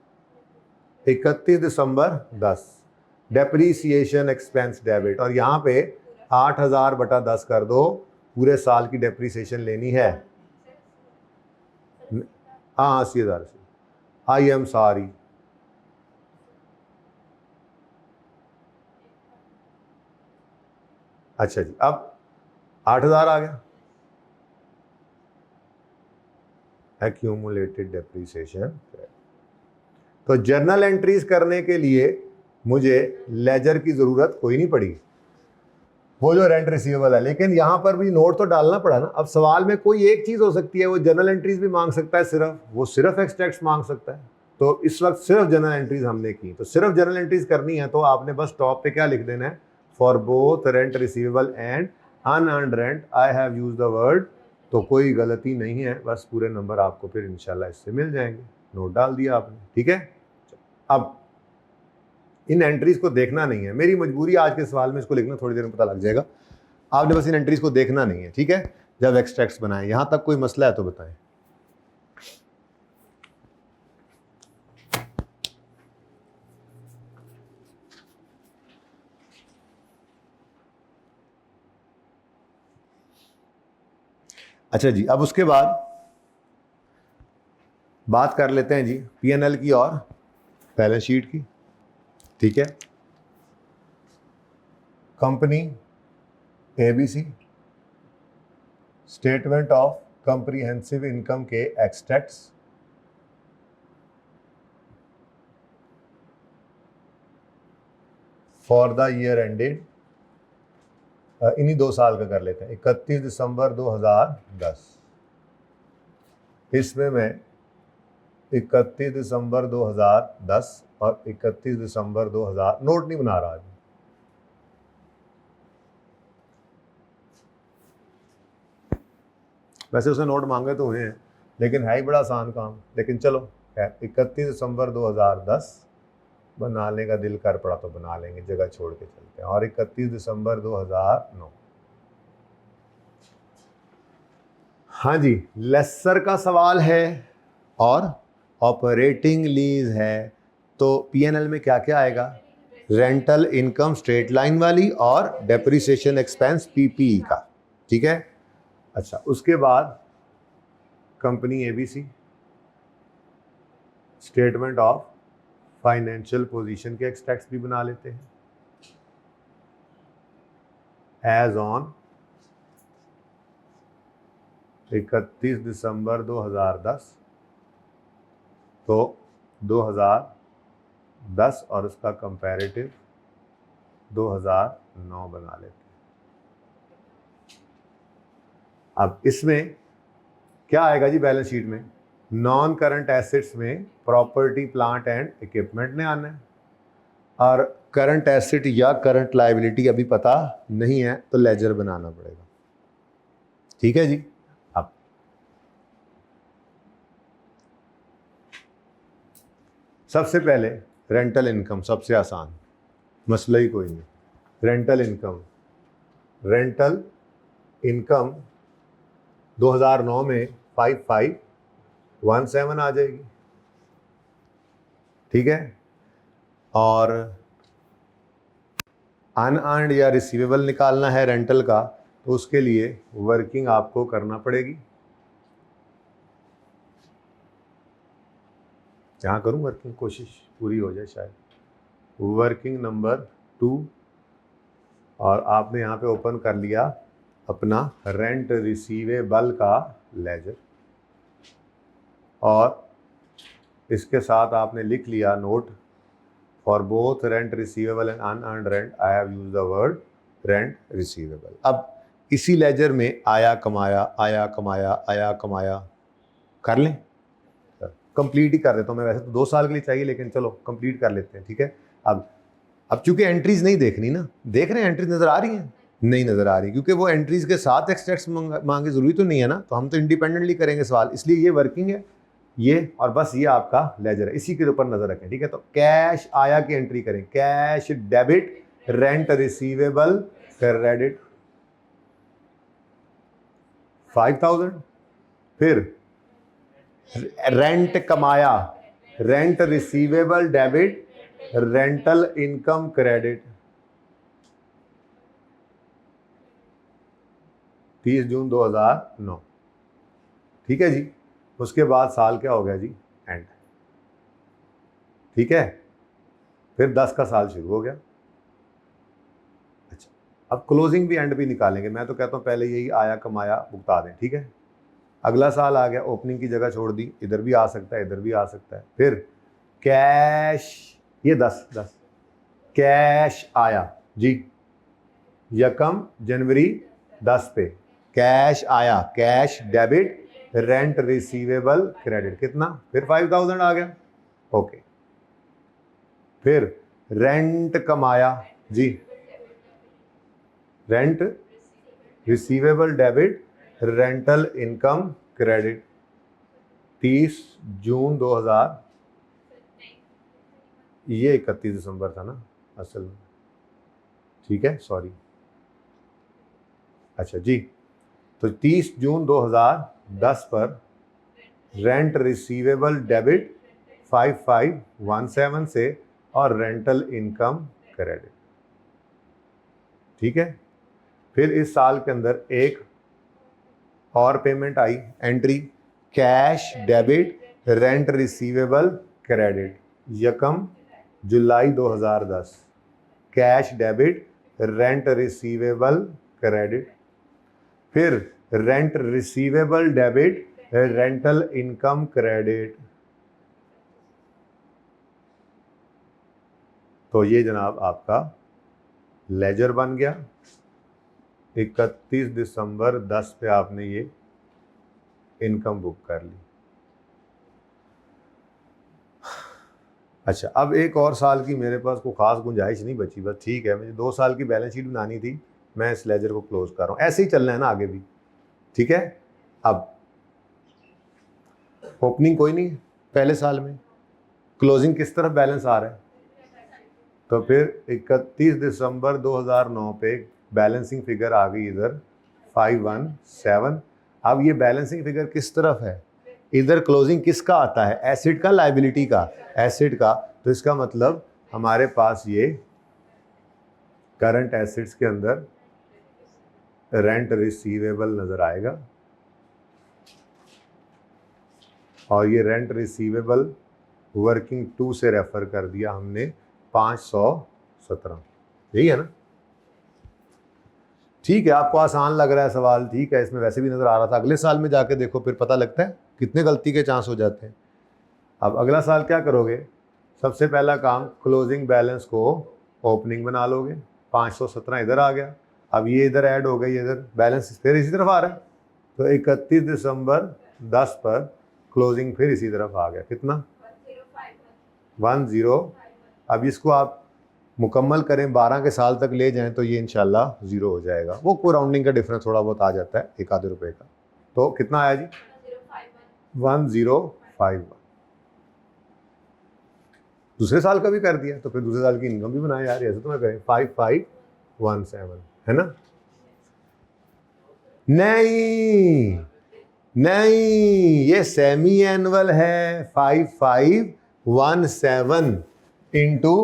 31 दिसंबर 10, डेप्रीसिएशन एक्सपेंस डेबिट, और यहां पे 8000 बटा 10 कर दो, पूरे साल की डेप्रीसिएशन लेनी है। हाँ 80,000 से, आई एम सॉरी, अच्छा जी, अब 8000 आ गया एक्यूमुलेटेड डेप्रीसिएशन। तो जर्नल एंट्रीज करने के लिए मुझे लेजर की जरूरत कोई नहीं पड़ी, वो जो रेंट रिसीवेबल है, लेकिन यहां पर भी नोट तो डालना पड़ा ना। अब सवाल में कोई एक चीज हो सकती है, वो जर्नल एंट्रीज भी मांग सकता है, सिर्फ एक्सट्रैक्ट्स मांग सकता है, तो इस वक्त सिर्फ जर्नल एंट्रीज हमने की, तो सिर्फ जर्नल एंट्रीज करनी है, तो आपने बस टॉप पे क्या लिख देना है, for both rent receivable and unearned rent I have used the word, तो कोई गलती नहीं है, बस पूरे नंबर आपको फिर इंशाल्लाह इससे मिल जाएंगे। नोट डाल दिया आपने, ठीक है। अब इन एंट्रीज को देखना नहीं है, मेरी मजबूरी आज के सवाल में इसको लिखना, थोड़ी देर में पता लग जाएगा, आपने बस इन एंट्रीज को देखना नहीं है, ठीक है। जब एक्सट्रैक्ट्स बनाए, यहां तक कोई मसला है तो बताएं। अच्छा जी, अब उसके बाद बात कर लेते हैं जी पीएनएल की और बैलेंस शीट की, ठीक है। Company ABC, statement of comprehensive income के extracts, for the year ended, इन्हीं 2 साल का कर लेते हैं, 31 दिसंबर 2010, इसमें मैं 31 दिसंबर 2010 और 31 दिसंबर 2000 नोट नहीं बना रहा, वैसे उसने नोट मांगे तो हुए हैं, लेकिन है ही बड़ा आसान काम, लेकिन चलो 31 दिसंबर 2010 बनाने का दिल कर पड़ा तो बना लेंगे, जगह छोड़ के चलते हैं, और 31 दिसंबर 2009। हाँ जी, लेसर का सवाल है और ऑपरेटिंग लीज है, तो पीएनएल में क्या क्या आएगा, रेंटल इनकम स्ट्रेट लाइन वाली और डेप्रिसिएशन एक्सपेंस पीपीई का, ठीक है। अच्छा, उसके बाद company ABC, statement of financial position के एक्सट्रैक्ट्स भी बना लेते हैं, एज ऑन 31 दिसंबर 2010, तो 2010 और उसका कंपैरेटिव 2009 बना लेते हैं। अब इसमें क्या आएगा जी बैलेंस शीट में, नॉन करंट एसेट्स में प्रॉपर्टी प्लांट एंड इक्विपमेंट ने आना है, और करंट एसेट या करंट लायबिलिटी अभी पता नहीं है, तो लेजर बनाना पड़ेगा, ठीक है जी। अब सबसे पहले रेंटल इनकम, सबसे आसान, मसला ही कोई नहीं, रेंटल इनकम 2009 में 5517 आ जाएगी, ठीक है। और अनअर्न्ड या रिसीवेबल निकालना है रेंटल का, तो उसके लिए वर्किंग आपको करना पड़ेगी। यहाँ करूँ वर्किंग, कोशिश पूरी हो जाए शायद। वर्किंग नंबर 2, और आपने यहाँ पे ओपन कर लिया अपना रेंट रिसीवेबल का लेजर, और इसके साथ आपने लिख लिया note, for both rent receivable and unearned rent I have used the word rent receivable. अब इसी लेजर में आया कमाया, आया कमाया, आया कमाया कर लें, कंप्लीट ही कर देता हूँ मैं। वैसे तो 2 साल के लिए चाहिए, लेकिन चलो कंप्लीट कर लेते हैं, ठीक है। अब चूंकि एंट्रीज नहीं देखनी ना, देख रहे हैं एंट्रीज नजर आ रही हैं? नहीं नजर आ रही, क्योंकि वो एंट्रीज के साथ एक्सट्रैक्ट्स मांगे जरूरी तो नहीं है ना, तो हम तो इंडिपेंडेंटली करेंगे सवाल, इसलिए ये वर्किंग है ये, और बस ये आपका लेजर है, इसी के ऊपर नजर रखें, ठीक है। तो कैश आया की एंट्री करें, cash debit rent receivable credit 5000, फिर रेंट कमाया, rent receivable debit rental income credit 30 जून 2009, ठीक है जी। उसके बाद साल क्या हो गया जी? एंड, ठीक है। फिर 10 का साल शुरू हो गया। अच्छा, अब क्लोजिंग भी एंड भी निकालेंगे। मैं तो कहता हूं पहले यही आया कमाया भुगता दें, ठीक है। अगला साल आ गया, ओपनिंग की जगह छोड़ दी, इधर भी आ सकता है, इधर भी आ सकता है। फिर कैश, ये 10 कैश आया जी, यकम जनवरी 10 पे कैश आया, cash debit rent receivable credit कितना? फिर 5000 आ गया, ओके। फिर रेंट कमाया जी, rent receivable debit rental income credit 30 जून 2000, ये 31 दिसंबर था ना असल में, ठीक है, सॉरी। अच्छा जी, तो 30 जून 2010 पर रेंट रिसीवेबल डेबिट 5517 से और रेंटल इनकम क्रेडिट, ठीक है। फिर इस साल के अंदर एक और पेमेंट आई, entry cash debit rent receivable credit यकम जुलाई 2010, cash debit rent receivable credit, फिर rent receivable debit rental income credit. तो ये जनाब आपका लेजर बन गया। 31 दिसंबर 10 पे आपने ये इनकम बुक कर ली। अच्छा, अब एक और साल की मेरे पास कोई खास गुंजाइश नहीं बची, बस ठीक है, मुझे 2 साल की बैलेंस शीट बनानी थी, मैं इस लेजर को क्लोज कर रहा हूँ। ऐसे ही चलना है ना आगे भी, ठीक है। अब ओपनिंग कोई नहीं पहले साल में, क्लोजिंग किस तरफ बैलेंस आ रहा है, तो फिर 31 दिसंबर 2009 पे बैलेंसिंग फिगर आ गई इधर 517। अब ये बैलेंसिंग फिगर किस तरफ है? इधर क्लोजिंग किसका आता है? एसेट का, लायबिलिटी का? एसेट का। तो इसका मतलब हमारे पास ये करंट एसेट्स के अंदर रेंट रिसीवेबल नजर आएगा, और ये रेंट रिसीवेबल वर्किंग 2 से रेफर कर दिया हमने 517, यही है ना? ठीक है, आपको आसान लग रहा है सवाल, ठीक है, इसमें वैसे भी नजर आ रहा था। अगले साल में जाके देखो, फिर पता लगता है कितने गलती के चांस हो जाते हैं। अब अगला साल क्या करोगे? सबसे पहला काम, क्लोजिंग बैलेंस को ओपनिंग बना लोगे। 517 इधर आ गया, अब ये इधर ऐड हो गई, इधर बैलेंस फिर इसी तरफ आ रहा है, तो 31 दिसंबर 10 पर क्लोजिंग फिर इसी तरफ आ गया, कितना? 10। अब इसको आप मुकम्मल करें, 12 के साल तक ले जाएं, तो ये इंशाल्लाह 0 हो जाएगा। वो कोई राउंडिंग का डिफरेंस थोड़ा बहुत आ जाता है, 1 आधे रुपए का। तो कितना आया जी? 1051। दूसरे साल का भी कर दिया, तो फिर दूसरे साल की इनकम भी बनाए यार, ऐसे तो मैं करें 5517, है ना? नहीं नहीं, ये सेमी एनुअल है 5517, 5,517 इंटू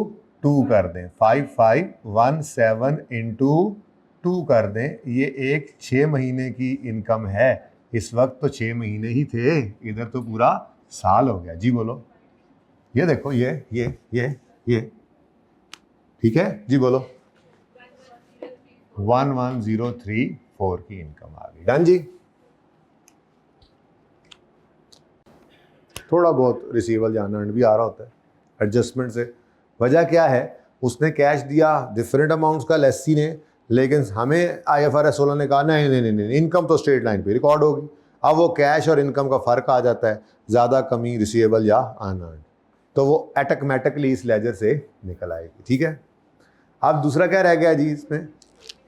2 कर दें, 5,517 इंटू 2 कर दें। ये एक 6 महीने की इनकम है। इस वक्त तो 6 महीने ही थे, इधर तो पूरा साल हो गया। जी बोलो। ये देखो, ये ठीक है जी, बोलो। 11,034 की इनकम आ गई। डन जी। थोड़ा बहुत रिसीवेबल या अर्न्ड भी आ रहा होता है एडजस्टमेंट से। वजह क्या है, उसने कैश दिया डिफरेंट अमाउंट्स का लेसी ने, लेकिन हमें IFRS 16 ने कहा नहीं नहीं नहीं नहीं, इनकम तो स्ट्रेट लाइन पे रिकॉर्ड होगी। अब वो कैश और इनकम का फर्क आ जाता है, ज़्यादा कमी रिसीवेबल या अनअर्न्ड, तो वो ऑटोमेटिकली इस लेजर से निकल आएगी। ठीक है। अब दूसरा क्या रह गया जी इसमें,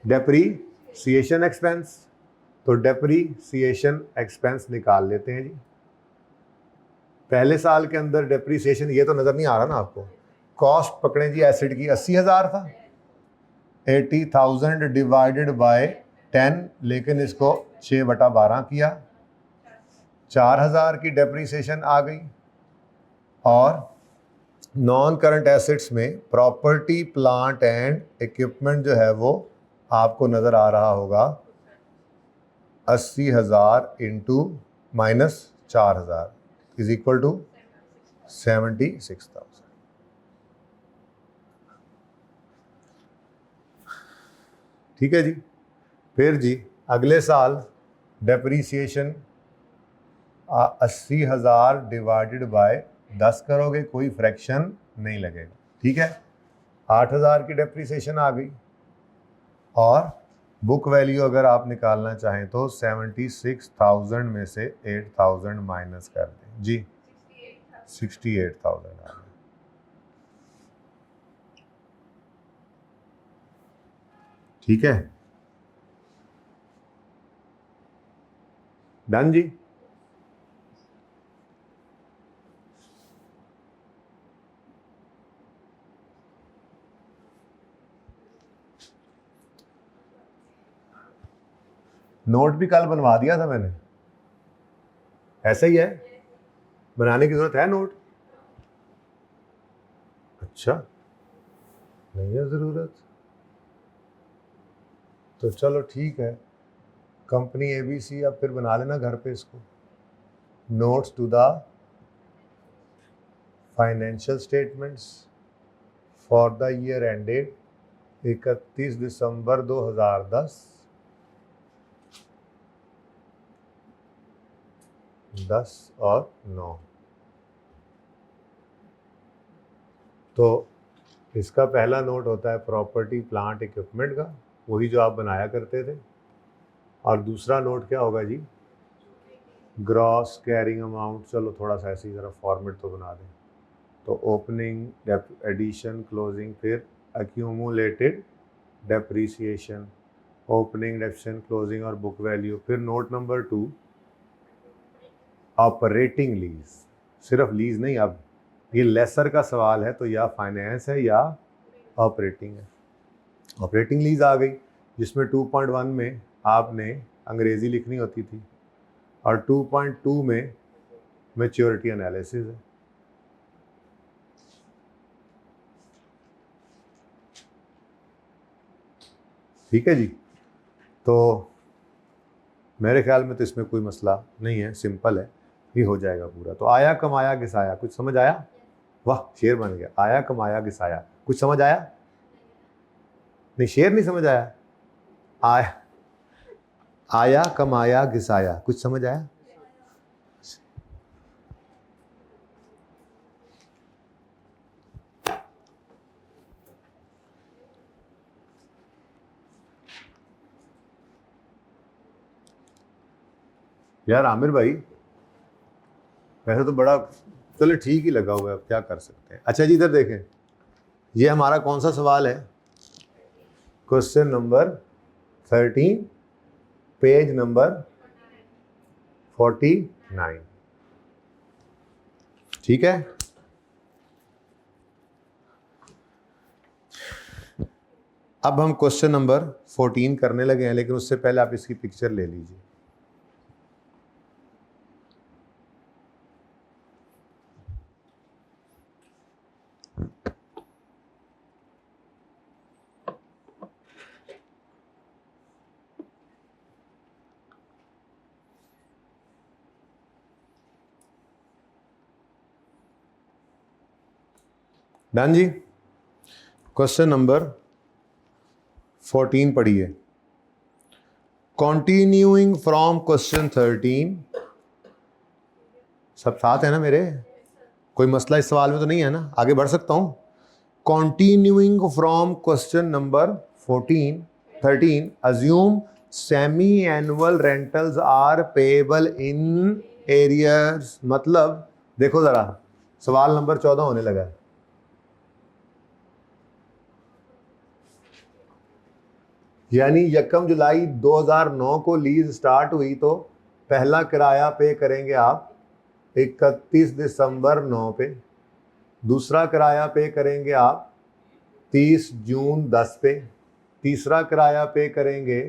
डेप्रीसिएशन एक्सपेंस। तो डेप्रीसिएशन एक्सपेंस निकाल लेते हैं जी। पहले साल के अंदर डेप्रीसिएशन, ये तो नज़र नहीं आ रहा ना आपको, कॉस्ट पकड़े जी एसिड की 80,000 था, 80,000 डिवाइडेड बाय 10, लेकिन इसको 6/12 किया, 4,000 की डेप्रीसिएशन आ गई। और नॉन करंट एसेट्स में प्रॉपर्टी प्लांट एंड इक्विपमेंट जो है वो आपको नज़र आ रहा होगा 80,000 इंटू -4,000 इज इक्वल टू 76,000। ठीक है जी। फिर जी अगले साल डेप्रीसिएशन 80,000 डिवाइडेड बाय 10 करोगे, कोई फ्रैक्शन नहीं लगेगा। ठीक है। 8,000 की डेप्रीसिएशन आ गई। और बुक वैल्यू अगर आप निकालना चाहें तो 76,000 में से 8,000 माइनस कर दें जी, 68,000 आ गया। ठीक है। डन जी। नोट भी कल बनवा दिया था मैंने, ऐसा ही है, बनाने की जरूरत है नोट? अच्छा, नहीं है जरूरत तो चलो ठीक है, कंपनी ABC अब फिर बना लेना घर पे इसको। Notes to the financial statements for the year ended 31 दिसंबर 2010, 10 और 9। तो इसका पहला नोट होता है प्रॉपर्टी प्लांट इक्विपमेंट का, वही जो आप बनाया करते थे। और दूसरा नोट क्या होगा जी, ग्रॉस कैरिंग अमाउंट। चलो थोड़ा सा ऐसी ज़रा फॉर्मेट तो बना दें। तो ओपनिंग एडिशन क्लोजिंग, फिर एक्यूमुलेटेड डेप्रीसिएशन, ओपनिंग डेप्शन क्लोजिंग और बुक वैल्यू। फिर नोट नंबर 2 ऑपरेटिंग लीज, सिर्फ लीज नहीं, अब ये लेसर का सवाल है तो या फाइनेंस है या ऑपरेटिंग है। ऑपरेटिंग लीज आ गई जिसमें 2.1 में आपने अंग्रेजी लिखनी होती थी और 2.2 में मैच्योरिटी एनालिसिस है। ठीक है जी। तो मेरे ख्याल में तो इसमें कोई मसला नहीं है, सिंपल है, ये हो जाएगा पूरा। तो आया कमाया घिसाया, कुछ समझ आया? वाह, शेर बन गया। आया कमाया घिसाया, कुछ समझ आया? नहीं, शेर नहीं समझ आया। आया कमाया घिसाया, कुछ समझ आया? यार आमिर भाई, वैसे तो बड़ा चलो ठीक ही लगा हुआ है, अब क्या कर सकते हैं। अच्छा जी, इधर देखें, ये हमारा कौन सा सवाल है? Question number 13, page number 49। ठीक है। अब हम क्वेश्चन नंबर 14 करने लगे हैं, लेकिन उससे पहले आप इसकी पिक्चर ले लीजिए। डन जी। क्वेश्चन नंबर 14 पढ़िए। कंटिन्यूइंग फ्रॉम क्वेश्चन 13, सब साथ है ना मेरे? कोई मसला इस सवाल में तो नहीं है ना? आगे बढ़ सकता हूं? Continuing from question number 13, assume semi-annual rentals are payable in arrears। मतलब देखो जरा, सवाल नंबर 14 होने लगा है। यानी 1 जुलाई 2009 को लीज स्टार्ट हुई तो पहला किराया पे करेंगे आप 31 दिसंबर 9 पे, दूसरा किराया पे करेंगे आप 30 जून 10 पे, तीसरा किराया पे करेंगे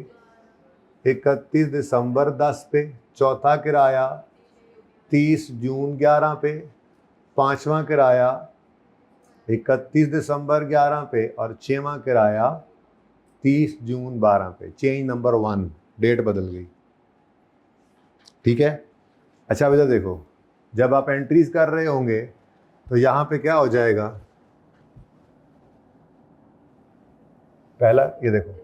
31 दिसंबर 10 पे, चौथा किराया 30 जून 11 पे, पांचवा किराया 31 दिसंबर 11 पे और छठवां किराया 30 जून 12 पे। चेंज नंबर 1, डेट बदल गई। ठीक है। अच्छा बेटा देखो, जब आप एंट्रीज कर रहे होंगे तो यहां पे क्या हो जाएगा? पहला ये देखो,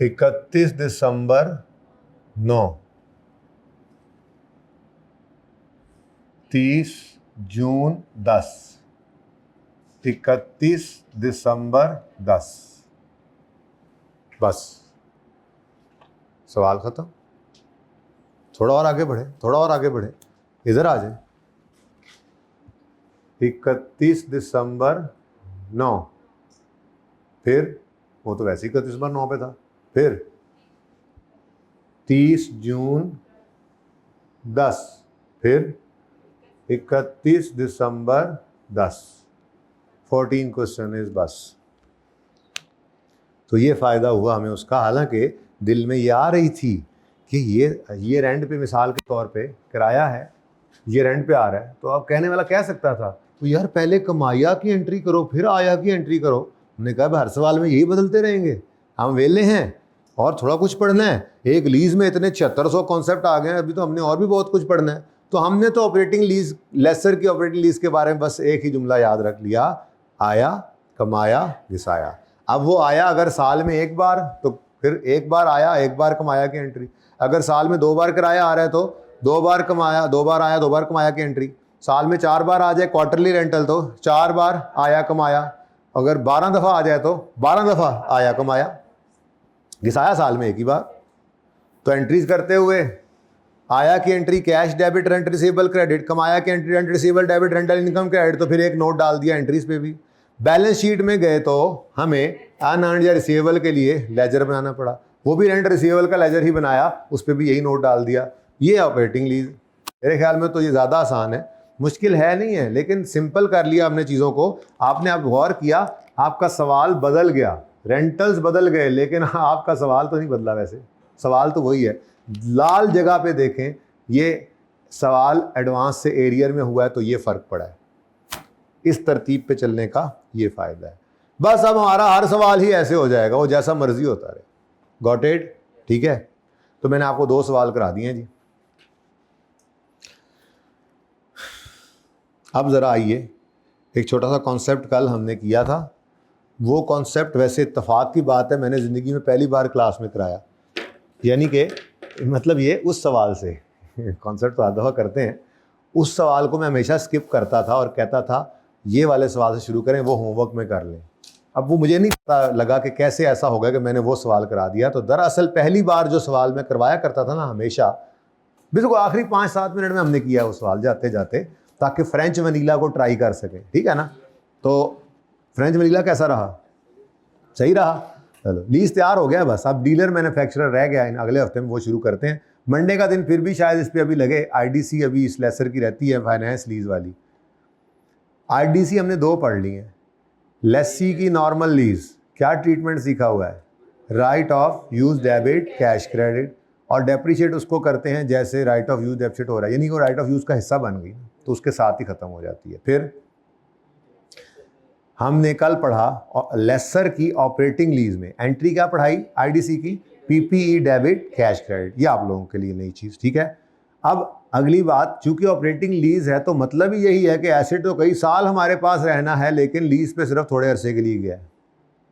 इकतीस दिसंबर 9, 30 जून 10, 31 दिसंबर 10, बस सवाल खत्म। थोड़ा और आगे बढ़े, थोड़ा और आगे बढ़े, इधर आ जाए। 31 दिसंबर 9, फिर वो तो वैसे ही 31 दिसंबर 9 पे था, फिर 30 जून 10, फिर 31 दिसंबर 10। 14 क्वेश्चन इज बस। तो ये फ़ायदा हुआ हमें उसका। हालांकि दिल में ये आ रही थी कि ये रेंट पे, मिसाल के तौर पे किराया है, ये रेंट पे आ रहा है, तो अब कहने वाला कह सकता था तो यार पहले कमाया की एंट्री करो फिर आया की एंट्री करो। हमने कहा हर सवाल में यही बदलते रहेंगे, हम वेले हैं और थोड़ा कुछ पढ़ना है। एक लीज में इतने 7600 कॉन्सेप्ट आ गए हैं, अभी तो हमने और भी बहुत कुछ पढ़ना है। तो हमने तो ऑपरेटिंग लीज, लेसर की ऑपरेटिंग लीज के बारे में बस एक ही जुमला याद रख लिया, आया, कमाया, घिसाया। अब वो आया अगर साल में एक बार तो फिर एक बार आया, एक बार कमाया की एंट्री। अगर साल में 2 बार किराया आ रहा है तो 2 बार कमाया, 2 बार आया, 2 बार कमाया की एंट्री। साल में 4 बार आ जाए क्वार्टरली रेंटल तो 4 बार आया कमाया। अगर 12 दफ़ा आ जाए तो 12 दफ़ा आया कमाया, घिसाया साल में एक ही बार। तो एंट्रीज करते हुए आया की entry cash debit rent receivable credit, कमाया की entry rent receivable debit rental income credit, तो फिर एक नोट डाल दिया एंट्रीज पे भी। बैलेंस शीट में गए तो हमें अनअर्न्ड या रिसीवेबल के लिए लेजर बनाना पड़ा, वो भी रेंट रिसीवेबल का लेजर ही बनाया, उस पर भी यही नोट डाल दिया। ये ऑपरेटिंग लीज। मेरे ख्याल में तो ये ज़्यादा आसान है, मुश्किल है नहीं है, लेकिन सिंपल कर लिया हमने चीज़ों को। आपने अब गौर किया, आपका सवाल बदल गया, रेंटल्स बदल गए, लेकिन आपका सवाल तो नहीं बदला। वैसे सवाल तो वही है। लाल जगह पे देखें, ये सवाल एडवांस से एरियर में हुआ है तो ये फ़र्क पड़ा है। इस तरतीब पे चलने का ये फ़ायदा है। बस अब हमारा हर सवाल ही ऐसे हो जाएगा, वो जैसा मर्जी होता रहे। Got it? ठीक है। तो मैंने आपको 2 सवाल करा दिए हैं जी। अब ज़रा आइए, एक छोटा सा कॉन्सेप्ट कल हमने किया था, वो कॉन्सेप्ट वैसे इत्तेफाक की बात है मैंने ज़िंदगी में पहली बार क्लास में कराया। यानी कि मतलब ये उस सवाल से कॉन्सेप्ट तो हर दफ़ा करते हैं, उस सवाल को मैं हमेशा स्किप करता था और कहता था ये वाले सवाल से शुरू करें, वो होमवर्क में कर लें। अब वो मुझे नहीं पता लगा कि कैसे ऐसा होगा कि मैंने वो सवाल करा दिया। तो दरअसल पहली बार जो सवाल मैं करवाया करता था ना, हमेशा बिल्कुल आखिरी 5-7 मिनट में हमने किया वो सवाल जाते जाते, ताकि फ्रेंच वनीला को ट्राई कर सकें। ठीक है ना? तो फ्रेंच वनीला कैसा रहा? सही रहा? चलो, लीज तैयार हो गया, बस अब डीलर मैन्युफैक्चरर रह गया। इन अगले हफ्ते में वो शुरू करते हैं। मंडे का दिन फिर भी शायद इस पर अभी लगे। आईडीसी अभी इस लेसर की रहती है, फाइनेंस लीज वाली। आईडीसी हमने 2 पढ़ ली हैं। लेसी की नॉर्मल लीज क्या ट्रीटमेंट सीखा हुआ है? Right of use debit cash credit, और डेप्रीशिएट उसको करते हैं जैसे राइट ऑफ यूज डेप्रीशिएट हो रहा है, यानी वो राइट ऑफ यूज का हिस्सा बन गई तो उसके साथ ही खत्म हो जाती है। फिर हमने कल पढ़ा लेसर की ऑपरेटिंग लीज में एंट्री क्या पढ़ाई? आईडीसी की PPE डेबिट, कैश क्रेडिट, ये आप लोगों के लिए नई चीज़, ठीक है। अब अगली बात, चूंकि ऑपरेटिंग लीज है तो मतलब ही यही है कि एसेट तो कई साल हमारे पास रहना है, लेकिन लीज पे सिर्फ थोड़े अरसे के लिए गया है,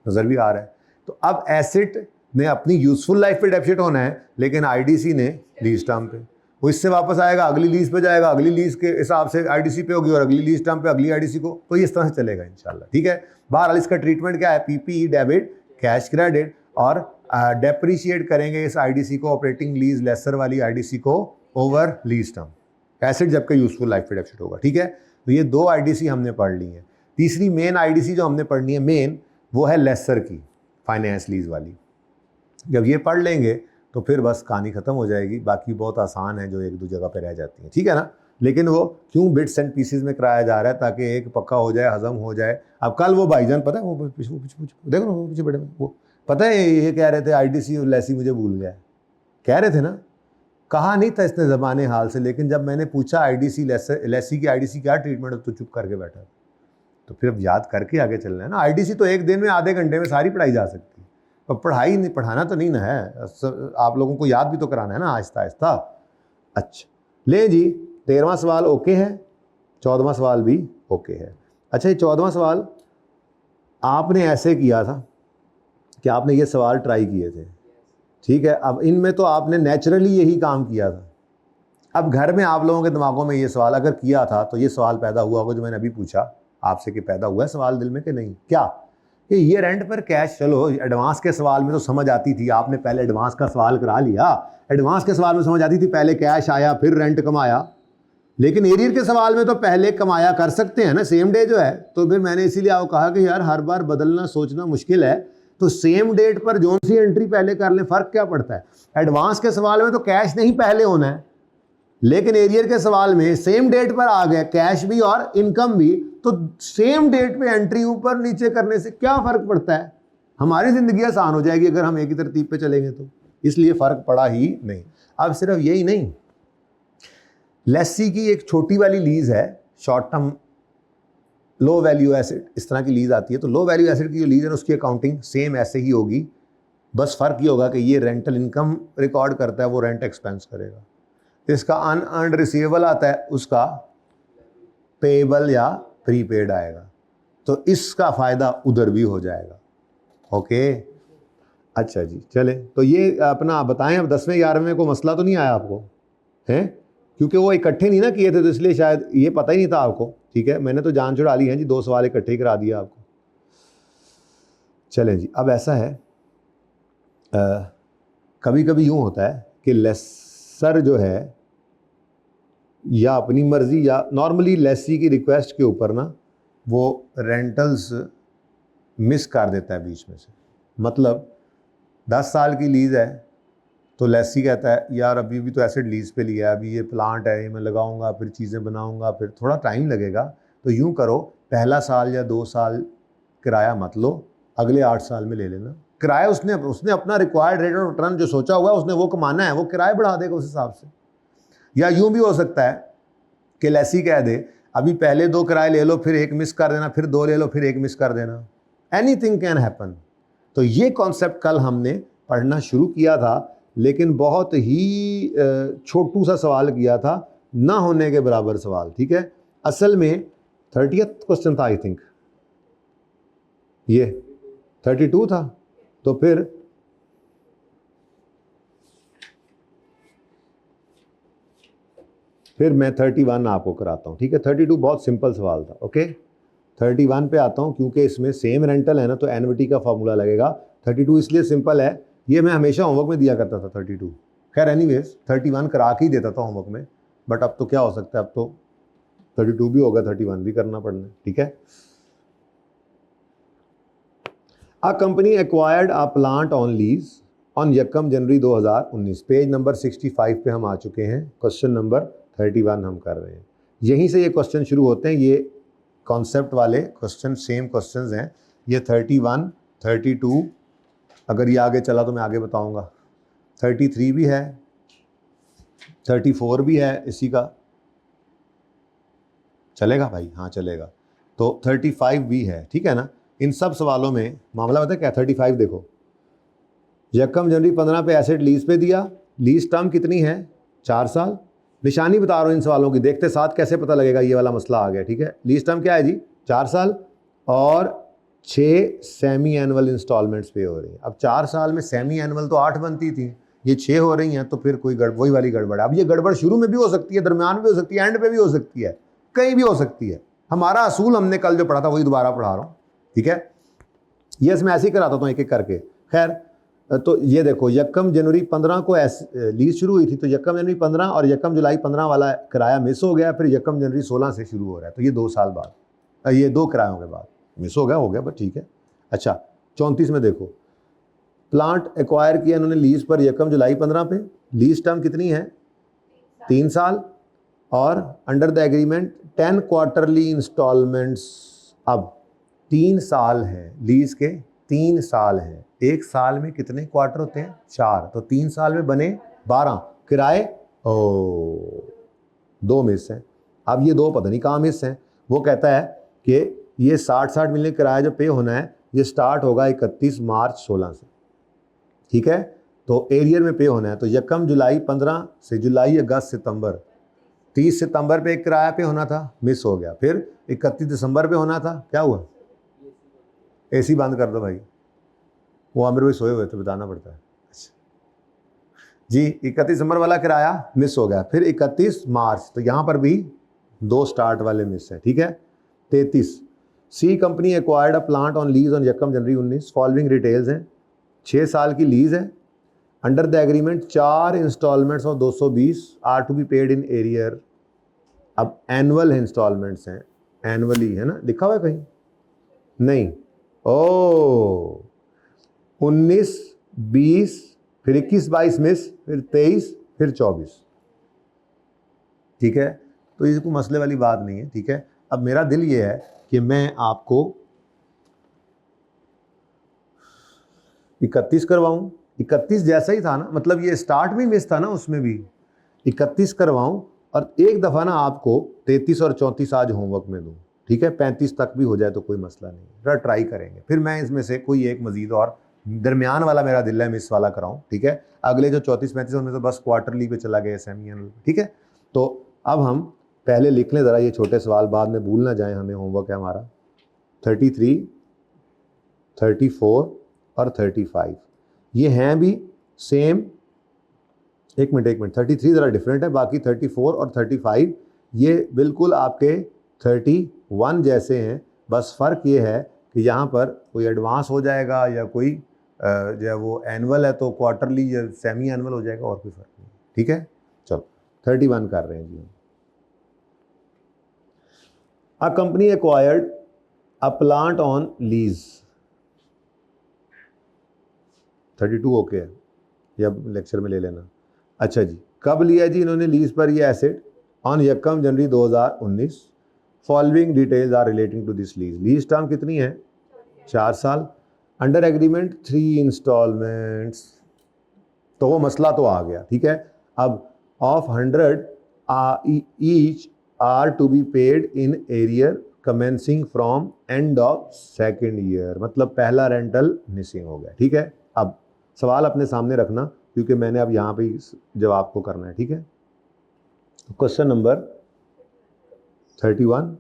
नजर भी आ रहा है। तो अब एसेट ने अपनी यूजफुल लाइफ पे डेप्सिट होना है, लेकिन आईडीसी ने लीज टर्म पे, वो इससे वापस आएगा, अगली लीज पे जाएगा, अगली लीज के हिसाब से आईडीसी पे होगी और अगली लीज टर्म पे अगली आईडीसी को, तो इस तरह से चलेगा इंशाल्लाह, ठीक है। बहरहाल इसका ट्रीटमेंट क्या है, PPE डेबिट, कैश क्रेडिट, और डेप्रिशिएट करेंगे इस आईडीसी को, ऑपरेटिंग लीज लेसर वाली आईडीसी को, ओवर लीज टर्म, एसेट जबकि यूजफुल लाइफ पे डेप्सिट होगा, ठीक है। तो ये दो आईडीसी हमने पढ़ ली है। तीसरी मेन आईडीसी जो हमने पढ़नी है मेन, वो है लेसर की, फाइनेंस लीज वाली। जब ये पढ़ लेंगे तो फिर बस कहानी खत्म हो जाएगी, बाकी बहुत आसान है जो एक दो जगह पे रह जाती है, ठीक है ना। लेकिन वो क्यों बिट्स एंड पीसेस में कराया जा रहा है, ताकि एक पक्का हो जाए, हजम हो जाए। अब कल वो भाईजान पता है, वो देखो ना, वो पीछे बैठे, वो पता है ये कह रहे थे आईडीसी और लेसी मुझे भूल गया, कह रहे थे ना, कहा नहीं था इसने ज़बाने हाल से, लेकिन जब मैंने पूछा आईडीसी लेसी की आईडीसी क्या ट्रीटमेंट है, तो चुप करके बैठा। तो फिर अब याद करके आगे चलना है ना। आईडीसी तो एक दिन में, आधे घंटे में सारी पढ़ाई जा सकती है, पर पढ़ाई नहीं, पढ़ाना तो नहीं ना है, आप लोगों को याद भी तो कराना है ना, आहिस्ता आहिस्ता। अच्छा ले जी, 13वां सवाल ओके है, 14वां सवाल भी ओके है। अच्छा, ये 14वां सवाल आपने ऐसे किया था कि आपने ये सवाल ट्राई किए थे, ठीक है। अब इनमें तो आपने नेचुरली यही काम किया था। अब घर में आप लोगों के दिमागों में ये सवाल अगर किया था तो ये सवाल पैदा हुआ होगा जो मैंने अभी पूछा आपसे, कि पैदा हुआ है सवाल दिल में कि नहीं, क्या कि ये रेंट पर कैश, चलो एडवांस के सवाल में तो समझ आती थी, आपने पहले एडवांस का सवाल करा लिया, एडवांस के सवाल में समझ आती थी, पहले कैश आया फिर रेंट कमाया। लेकिन एरियर के सवाल में तो पहले कमाया कर सकते हैं ना, सेम डे जो है। तो फिर मैंने इसीलिए आपको कहा कि यार हर बार बदलना सोचना मुश्किल है, तो सेम डेट पर जो सी एंट्री पहले कर लें, फर्क क्या पड़ता है। एडवांस के सवाल में तो कैश नहीं पहले होना है, लेकिन एरियर के सवाल में सेम डेट पर आ गए कैश भी और इनकम भी, तो सेम डेट पे एंट्री ऊपर नीचे करने से क्या फर्क पड़ता है। हमारी जिंदगी आसान हो जाएगी अगर हम एक ही तरतीब पे चलेंगे तो, इसलिए फर्क पड़ा ही नहीं। अब सिर्फ यही नहीं, लेसी की एक छोटी वाली लीज है, short term low value asset, इस तरह की लीज आती है। तो लो वैल्यू एसेट की जो लीज है उसकी अकाउंटिंग सेम ऐसे ही होगी, बस फर्क ये होगा कि ये रेंटल इनकम रिकॉर्ड करता है, वो रेंट एक्सपेंस करेगा। इसका अनअर्न्ड रिसीवेबल आता है, उसका पेएबल या प्रीपेड आएगा, तो इसका फ़ायदा उधर भी हो जाएगा। ओके, अच्छा जी, चले तो ये अपना बताएं। अब 10वें 11वें को मसला तो नहीं आया आपको, हैं, क्योंकि वो इकट्ठे नहीं ना किए थे, तो इसलिए शायद ये पता ही नहीं था आपको, ठीक है। मैंने तो जान छुड़ा ली है जी, 2 सवाल इकट्ठे ही करा दिया आपको। चलें जी, अब ऐसा है, कभी कभी यूँ होता है कि लेसर जो है या अपनी मर्जी या नॉर्मली लेसी की रिक्वेस्ट के ऊपर ना वो रेंटल्स मिस कर देता है बीच में से। मतलब 10 साल की लीज़ है तो लेसी कहता है यार अभी भी तो एसेट लीज़ पे लिया है, अभी ये प्लांट है, ये मैं लगाऊंगा, फिर चीज़ें बनाऊंगा, फिर थोड़ा टाइम लगेगा, तो यूँ करो पहला साल या 2 साल किराया मत लो, अगले 8 साल में ले लेना किराया। उसने अपना रिक्वायर्ड रेट ऑफ रिटर्न जो सोचा हुआ है उसने वो कमाना है, वो किराया बढ़ा देगा उस हिसाब से। या यूं भी हो सकता है कि लेसी कह दे अभी पहले 2 किराए ले लो, फिर 1 मिस कर देना, फिर 2 ले लो, फिर 1 मिस कर देना। Anything can happen. तो ये कॉन्सेप्ट कल हमने पढ़ना शुरू किया था, लेकिन बहुत ही छोटू सा सवाल किया था, ना होने के बराबर सवाल, ठीक है। असल में 30th क्वेश्चन था आई थिंक, ये 32 था, तो फिर मैं 31 आपको कराता हूँ, ठीक है। 32 बहुत सिंपल सवाल था, ओके। 31 पे आता हूँ, क्योंकि इसमें सेम रेंटल है ना, तो एनविटी का फॉर्मूला लगेगा। 32 इसलिए सिंपल है, ये मैं हमेशा होमवर्क में दिया करता था 32। खैर एनीवेज 31 करा के ही देता था होमवर्क में, बट अब तो क्या हो सकता है, अब तो 32 भी होगा, 31 भी करना पड़ना, ठीक है। अ company acquired a plant on lease on यकम जनवरी 2019। पेज नंबर 65 पे हम आ चुके हैं, क्वेश्चन नंबर 31 हम कर रहे हैं। यहीं से ये क्वेश्चन शुरू होते हैं, ये कॉन्सेप्ट वाले क्वेश्चन सेम क्वेश्चंस हैं। ये 31, 32, अगर ये आगे चला तो मैं आगे बताऊंगा। 33 भी है, 34 भी है, इसी का चलेगा भाई, हाँ चलेगा। तो 35 भी है, ठीक है ना। इन सब सवालों में मामला पता है क्या, 35 देखो, यकम जनवरी 15 पे एसेट लीज पे दिया, लीज टर्म कितनी है 4 साल। निशानी बता रहा हूँ इन सवालों की, देखते साथ कैसे पता लगेगा ये वाला मसला आ गया, ठीक है। लीज टर्म क्या है जी 4 साल और 6 सेमी एनुअल इंस्टॉलमेंट्स पे हो रही है। अब 4 साल में सेमी एनुअल तो 8 बनती थी, ये 6 हो रही हैं, तो फिर कोई वही वाली गड़बड़ है। अब ये गड़बड़ शुरू में भी हो सकती है, दरमियान में भी हो सकती है, एंड पे भी हो सकती है, कहीं भी हो सकती है। हमारा असूल हमने कल जो पढ़ा था वही दोबारा पढ़ा रहा हूँ, ठीक है। ये इसमें ऐसे ही कराता हूँ एक एक करके। खैर, तो ये देखो यकम जनवरी 15 को लीज शुरू हुई थी, तो यकम जनवरी 15 और यकम जुलाई 15 वाला किराया मिस हो गया, फिर यकम जनवरी 16 से शुरू हो रहा है, तो ये 2 साल बाद, ये 2 किरायों के बाद मिस हो गया बट ठीक है। अच्छा 34 में देखो, प्लांट एक्वायर किया इन्होंने लीज पर यकम जुलाई 15 पे, लीज टर्म कितनी है 3 साल और under the agreement 10 quarterly installments. अब 3 साल हैं लीज के, 3 साल हैं, एक साल में कितने क्वार्टर होते हैं 4, तो 3 साल में बने 12 किराए। 2 मिस हैं। अब ये 2 पता नहीं कहाँ मिस हैं। वो कहता है कि ये 60 मिलने किराया जो पे होना है ये स्टार्ट होगा 31 मार्च 16 से, ठीक है। तो एरियर में पे होना है, तो यकम जुलाई 15 से जुलाई अगस्त सितंबर, 30 सितंबर पे एक किराया पे होना था, मिस हो गया। फिर 31 दिसंबर पे होना था, क्या हुआ, एसी बंद कर दो भाई, वो आमिर भाई सोए हुए थे, बताना पड़ता है। अच्छा जी, 31 दिसंबर वाला किराया मिस हो गया, फिर 31 मार्च, तो यहाँ पर भी 2 स्टार्ट वाले मिस हैं, ठीक है। 33, C company acquired a plant on lease on यकम जनवरी 19, फॉलोइंग डिटेल्स हैं, 6 साल की लीज है, under the agreement 4 installments of 220 are to be paid in arrear. अब एनुअल इंस्टॉलमेंट्स हैं, एनुअली है ना, लिखा हुआ है कहीं नहीं। 19, 20, फिर 21, 22 मिस, फिर 23, फिर 24, ठीक है। तो ये कोई मसले वाली बात नहीं है, ठीक है। अब मेरा दिल ये है कि मैं आपको 31 करवाऊं, 31 जैसा ही था ना, मतलब ये स्टार्ट में मिस था ना, उसमें भी 31 करवाऊं और एक दफ़ा ना आपको 33 और 34 आज होमवर्क में दूं, ठीक है। 35 तक भी हो जाए तो कोई मसला नहीं, जरा ट्राई करेंगे, फिर मैं इसमें से कोई एक मजीद और दरमियान वाला मेरा दिल है मिस वाला कराऊं, ठीक है। अगले जो 34 35 उनमें तो बस क्वार्टरली पे चला गया, सेमी एनुअल, ठीक है। तो अब हम पहले लिख लें ज़रा ये छोटे सवाल, बाद में भूल ना जाए, हमें होमवर्क है हमारा 33, 34 और 35, ये हैं भी सेम। एक मिनट 33 ज़रा डिफरेंट है, बाकी 34 और 35 ये बिल्कुल आपके 31 जैसे हैं, बस फ़र्क ये है कि यहाँ पर कोई एडवांस हो जाएगा या कोई जो है वो एनुअल है तो क्वार्टरली या सेमी एनुअल हो जाएगा, और कोई फ़र्क नहीं, ठीक है। चलो 31 कर रहे हैं जी। A company acquired a plant on lease, 32 okay है, या लेक्चर में ले लेना। अच्छा जी, कब लिया जी इन्होंने लीज पर ये एसेट, ऑन यकम जनवरी 2019, following details are relating to this lease. Lease term कितनी है 4 साल, अंडर एग्रीमेंट 3 इंस्टॉलमेंट्स, तो वो मसला तो आ गया, ठीक है। अब of 100 each are to be paid in arrear commencing from end of second year, मतलब पहला रेंटल मिसिंग हो गया, ठीक है। अब सवाल अपने सामने रखना, क्योंकि मैंने अब यहाँ पे जवाब को करना है, ठीक है। Question number 31।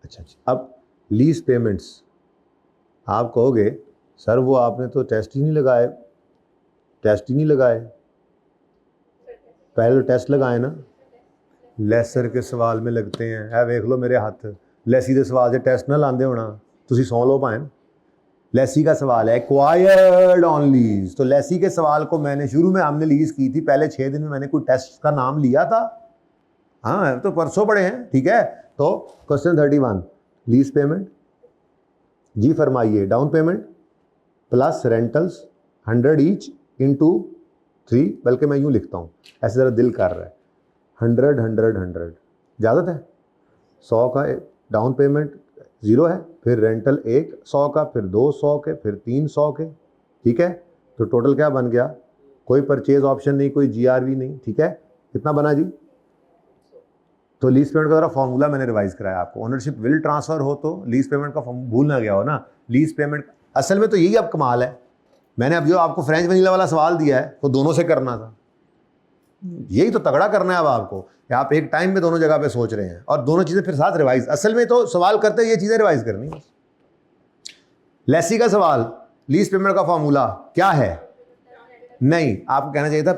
अच्छा, अब लीज पेमेंट्स, आप कहोगे सर वो आपने तो टेस्ट ही नहीं लगाए, पहले तो टेस्ट लगाए ना, ਲੈਸਰ के सवाल में लगते हैं, है वेख लो मेरे हाथ, लैसी के सवाल से टेस्ट ना लाते होना, तुसी सौ लो भाएं। लैसी का सवाल है एक्वायर्ड ऑन लीज, तो लैसी के सवाल को मैंने शुरू में हमने लीज की थी, पहले 6 दिन में मैंने कोई टेस्ट का नाम लिया था, हाँ तो परसों पढ़े हैं, ठीक है। तो क्वेश्चन 31, लीज पेमेंट जी फरमाइए, down payment plus rentals 100 each into 3, बल्कि मैं यूँ लिखता हूँ, ऐसे ज़रा दिल कर रहा है, 100 100 100 ज़्यादा है, 100 का डाउन पेमेंट 0 है, फिर रेंटल 100 का, फिर 200 के, फिर 300 के, ठीक है। तो टोटल क्या बन गया, कोई परचेज ऑप्शन नहीं, कोई GRV नहीं, ठीक है। कितना बना जी, तो लीज पेमेंट का ज़रा फॉर्मूला मैंने रिवाइज कराया आपको, ओनरशिप विल ट्रांसफ़र हो तो लीज पेमेंट का भूल ना गया हो ना। लीज पेमेंट असल में तो यही अब कमाल है, मैंने अब जो आपको फ्रेंच वनीला वाला सवाल दिया है वो दोनों से करना था। यही तो तगड़ा करना है अब आपको कि आप एक टाइम में दोनों जगह पे सोच रहे हैं और दोनों चीज़ें फिर साथ रिवाइज। असल में तो सवाल करते ये चीज़ें रिवाइज करनी बस। लेसी का सवाल, लीज पेमेंट का फॉर्मूला क्या है? नहीं, आपको कहना चाहिए था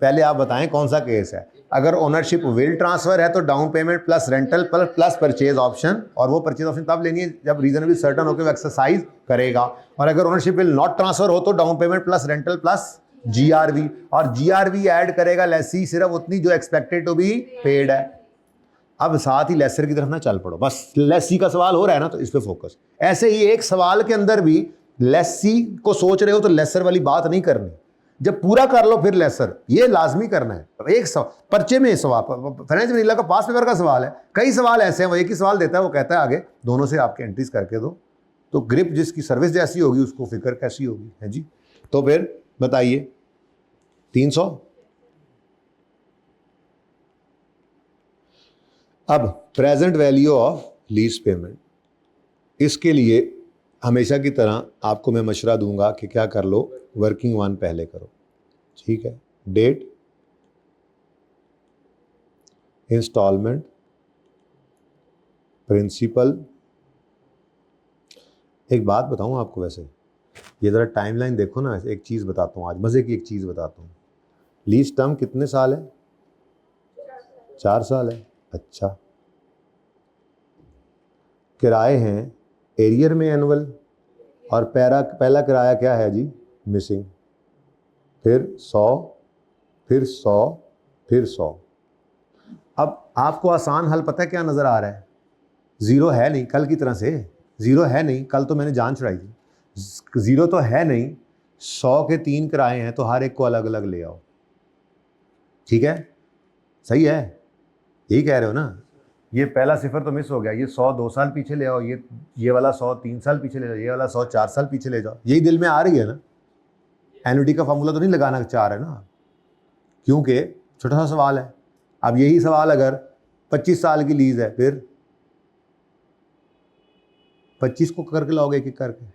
पहले आप बताएं कौन सा केस है। अगर ओनरशिप विल ट्रांसफर है तो down payment plus rental plus purchase option, और वो परचेज ऑप्शन तब लेनी है जब रीजनेबली सर्टन होकर एक्सरसाइज करेगा। और अगर ओनरशिप विल नॉट ट्रांसफर हो तो down payment plus rental plus GRV, और जीआरवी ऐड करेगा लेसी सिर्फ उतनी जो एक्सपेक्टेड टू बी पेड है। अब साथ ही लेसर की तरफ ना चल पड़ो, बस लेसी का सवाल हो रहा है ना तो इस पे फोकस। ऐसे ही एक सवाल के अंदर भी लेसी को सोच रहे हो तो लेसर वाली बात नहीं करनी, जब पूरा कर लो फिर लेसर, ये लाजमी करना है। एक सवाल पर्चे में सवाल, फ्रेंच वनीला का पास पेपर का सवाल है, कई सवाल ऐसे हैं, वो एक ही सवाल देता है, वो कहता है आगे दोनों से आपके एंट्रीज करके दो, तो ग्रिप जिसकी सर्विस जैसी होगी उसको फिक्र कैसी होगी, है जी। तो फिर बताइए 300। अब present value of lease payment, इसके लिए हमेशा की तरह आपको मैं मशवरा दूंगा कि क्या कर लो, वर्किंग वन पहले करो, ठीक है। Date, installment, principal. एक बात बताऊं आपको, वैसे ये ज़रा टाइमलाइन देखो ना, एक चीज़ बताता हूँ आज, मज़े की एक चीज़ बताता हूँ। लीज टर्म कितने साल है? 4 साल है। अच्छा, किराए हैं एरियर में एनुअल, और पहला किराया क्या है जी? मिसिंग। फिर 100, फिर 100, फिर 100। अब आपको आसान हल पता है क्या नज़र आ रहा है? ज़ीरो है नहीं, कल की तरह से ज़ीरो है नहीं, कल तो मैंने जान छुड़ाई थी, ज़ीरो तो है नहीं। 100 के 3 किराए हैं तो हर एक को अलग अलग ले आओ, ठीक है? सही है, यही कह रहे हो ना? ये पहला सिफर तो मिस हो गया, ये 100 2 साल पीछे ले आओ, ये वाला 100 3 साल पीछे ले जाओ, ये वाला 100 4 साल पीछे ले जाओ। यही दिल में आ रही है ना? एन्युटी का फार्मूला तो नहीं लगाना चाह रहे ना, क्योंकि छोटा सा सवाल है। अब यही सवाल अगर 25 साल की लीज है, फिर 25 को करके लाओगे एक एक करके?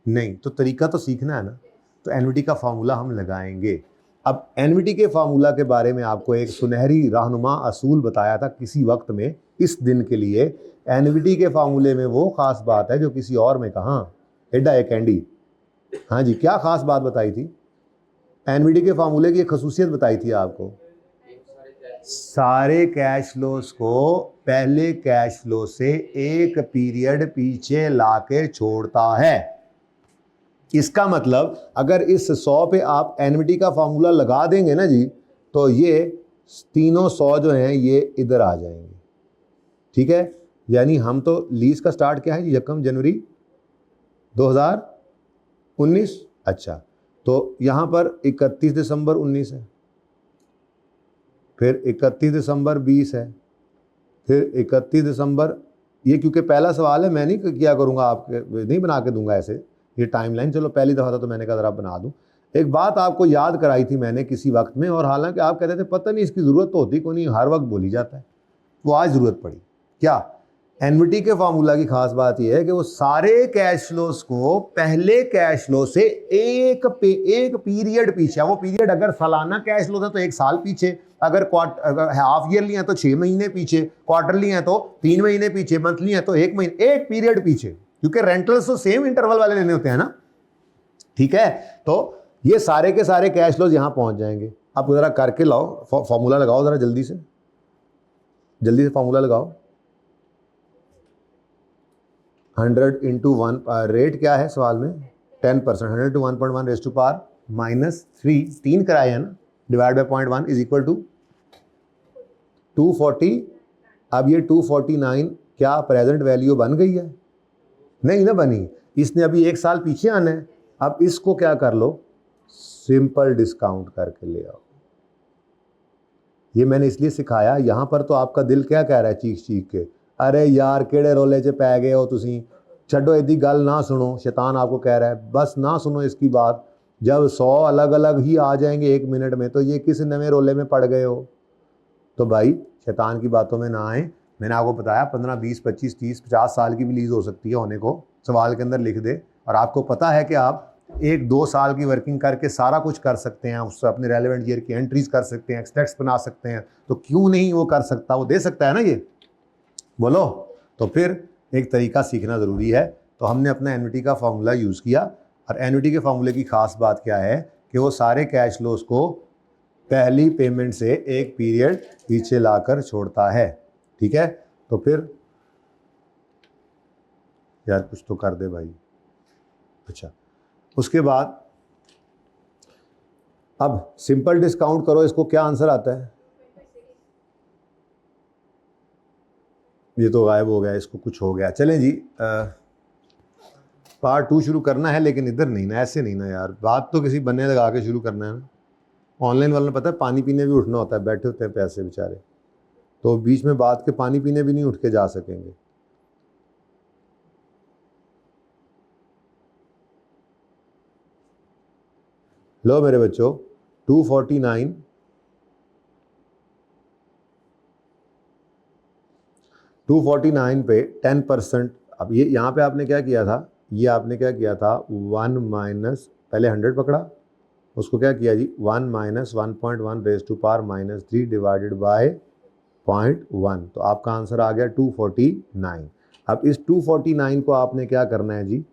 नहीं, तो तरीका तो सीखना है ना। तो एन्युटी का फार्मूला हम लगाएंगे। अब एन्युटी के फार्मूला के बारे में आपको एक सुनहरी रहनुमा असूल बताया था किसी वक्त में, इस दिन के लिए। एन्युटी के फार्मूले में वो खास बात है जो किसी और में कहाँ, एडा ए कैंडी। हाँ जी, क्या खास बात बताई थी? एन्युटी के फार्मूले की एक खसूसियत बताई थी आपको, सारे कैश फ्लोस को पहले कैश फ्लो से एक पीरियड पीछे लाके छोड़ता है। इसका मतलब अगर इस 100 पे आप एन्युटी का फार्मूला लगा देंगे ना जी, तो ये तीनों 100 जो हैं ये इधर आ जाएंगे, ठीक है। यानी हम तो लीज का स्टार्ट क्या है जी? 1 जनवरी 2019। अच्छा, तो यहाँ पर 31 दिसंबर 19 है, फिर 31 दिसंबर 20 है, फिर 31 दिसंबर, ये क्योंकि पहला सवाल है मैं नहीं किया करूँगा, आपके नहीं बना के दूंगा ऐसे ये टाइमलाइन। चलो पहली दफ़ा था तो मैंने कहा ज़रा बना दूँ। एक बात आपको याद कराई थी मैंने किसी वक्त में, और हालांकि आप कहते थे पता नहीं इसकी ज़रूरत तो होती कोई नहीं, हर वक्त बोली जाता है, वो आज ज़रूरत पड़ी। क्या? एन्युटी के फार्मूला की खास बात यह है कि वो सारे कैश फ्लोस को पहले कैश फ्लो से एक पीरियड पीछे, वो पीरियड अगर सालाना कैश फ्लो था तो 1 साल पीछे, अगर हाफ ईयरली है तो 6 महीने पीछे, क्वार्टरली है तो 3 महीने पीछे, मंथली है तो 1 महीने, एक पीरियड पीछे, क्योंकि रेंटल्स तो सेम इंटरवल वाले लेने होते हैं ना, ठीक है। तो ये सारे के सारे कैश फ्लोज यहां पहुंच जाएंगे। आप जरा करके लाओ, फॉर्मूला लगाओ जरा जल्दी से फॉर्मूला लगाओ। 100 इंटू 1, रेट क्या है सवाल में? 10%। 100 टू 1.1 रेज़ टू पावर -3, 3 कराए हैं ना, divide by 0.1 is equal to 240। अब ये 249 क्या प्रेजेंट वैल्यू बन गई है? नहीं ना बनी, इसने अभी 1 साल पीछे आना है। अब इसको क्या कर लो, सिंपल डिस्काउंट करके ले आओ। ये मैंने इसलिए सिखाया, यहाँ पर तो आपका दिल क्या कह रहा है चीख चीख के, अरे यार केड़े रोले च पै गए हो तुसी, छड्डो इदी गल ना सुनो। शैतान आपको कह रहा है बस ना सुनो इसकी बात, जब 100 अलग अलग ही आ जाएंगे 1 मिनट में तो ये किस नए रोले में पड़ गए हो। तो भाई शैतान की बातों में ना आए। मैंने आपको बताया 15, 20, 25, 30, 50 साल की भी लीज हो सकती है होने को, सवाल के अंदर लिख दे। और आपको पता है कि आप एक 2 साल की वर्किंग करके सारा कुछ कर सकते हैं, उससे अपने रेलेवेंट ईयर की एंट्रीज कर सकते हैं, एक्सट्रैक्ट्स बना सकते हैं, तो क्यों नहीं वो कर सकता, वो दे सकता है ना ये, बोलो। तो फिर एक तरीका सीखना ज़रूरी है। तो हमने अपना एन्युटी का फार्मूला यूज़ किया, और एन्युटी के फार्मूले की खास बात क्या है कि वो सारे कैश फ्लोज को पहली पेमेंट से एक पीरियड पीछे लाकर छोड़ता है, ठीक है। तो फिर यार कुछ तो कर दे भाई। अच्छा, उसके बाद अब सिंपल डिस्काउंट करो, इसको क्या आंसर आता है? ये तो गायब हो गया, इसको कुछ हो गया। चलें जी, पार्ट 2 शुरू करना है, लेकिन इधर नहीं ना, ऐसे नहीं ना यार, बात तो किसी बन्ने लगा के शुरू करना है ना। ऑनलाइन वालों ने पता है पानी पीने भी उठना होता है, बैठे होते हैं पैसे बेचारे, तो बीच में बात के पानी पीने भी नहीं उठ के जा सकेंगे। लो मेरे बच्चों, 249 पे 10%। अब ये यहाँ पे आपने क्या किया था, ये आपने क्या किया था, 1 माइनस, पहले 100 पकड़ा, उसको क्या किया जी, 1 minus 1.1 raise to power -3 divided by 0.1, तो आपका आंसर आ गया 249। अब इस 249 को आपने क्या करना है जी,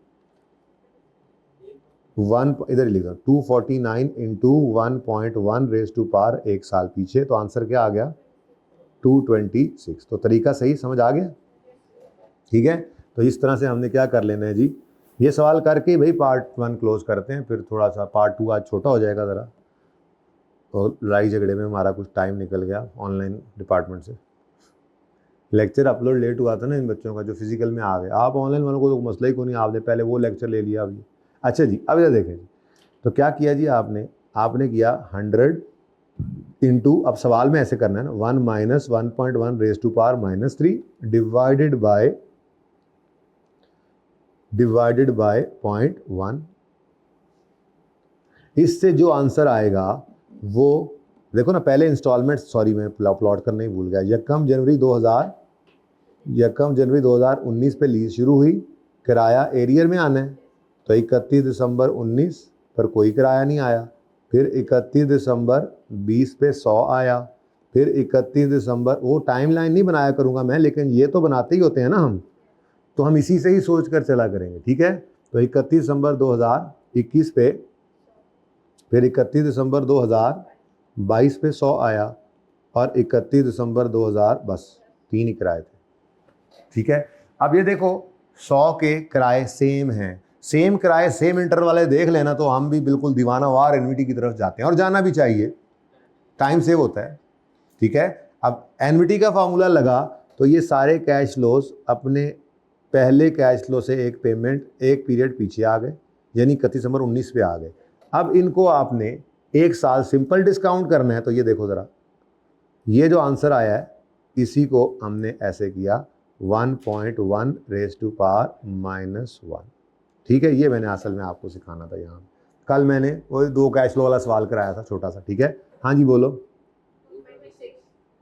1 इधर ही लिखा, 249 इंटू 1.1 रेज टू पावर 1 साल पीछे, तो आंसर क्या आ गया, 226। तो तरीका सही समझ आ गया, ठीक है। तो इस तरह से हमने क्या कर लेना है जी, ये सवाल करके भाई पार्ट 1 क्लोज करते हैं, फिर थोड़ा सा पार्ट 2 आज छोटा हो जाएगा ज़रा, तो लड़ाई झगड़े में हमारा कुछ टाइम निकल गया ऑनलाइन डिपार्टमेंट से। लेक्चर अपलोड लेट हुआ था ना इन बच्चों का जो फिजिकल में आ गए, आप ऑनलाइन वालों को तो मसला ही कोई नहीं, आपने पहले वो लेक्चर ले लिया अभी। अच्छा जी, अब इधर देखें जी, तो क्या किया जी आपने किया 100 इंटू, अब सवाल में ऐसे करना है ना, 1 minus 1.1 raise to power -3 divided by 0.1। इससे जो आंसर आएगा वो देखो ना, पहले इंस्टॉलमेंट, सॉरी मैं प्लॉट करना ही भूल गया, यकम जनवरी 2019 पे लीज शुरू हुई, किराया एरियर में आना है, तो 31 दिसंबर 19 पर कोई किराया नहीं आया, फिर 31 दिसंबर 20 पे 100 आया, फिर 31 दिसंबर, वो टाइमलाइन नहीं बनाया करूँगा मैं, लेकिन ये तो बनाते ही होते हैं ना हम, तो हम इसी से ही सोच कर चला करेंगे, ठीक है। तो 31 दिसंबर 2021 पे, फिर 31 दिसंबर 2022 पे 100 आया, और 31 दिसंबर 2000, बस 3 ही किराए थे, ठीक है। अब ये देखो 100 के किराए सेम हैं, सेम किराए सेम इंटरवल वाले देख लेना, तो हम भी बिल्कुल दीवानावार एनविटी की तरफ जाते हैं, और जाना भी चाहिए, टाइम सेव होता है, ठीक है। अब एनविटी का फार्मूला लगा, तो ये सारे कैश फ्लोज अपने पहले कैश फ्लो से एक पेमेंट एक पीरियड पीछे आ गए, यानी 31 दिसंबर 19 पे आ गए। अब इनको आपने एक साल सिंपल डिस्काउंट करना है, तो ये देखो ज़रा, ये जो आंसर आया है इसी को हमने ऐसे किया 1.1 रेज टू पावर -1, ठीक है। ये मैंने असल में आपको सिखाना था, यहाँ कल मैंने वो 2 कैश फ्लो वाला सवाल कराया था छोटा सा, ठीक है। हाँ जी बोलो,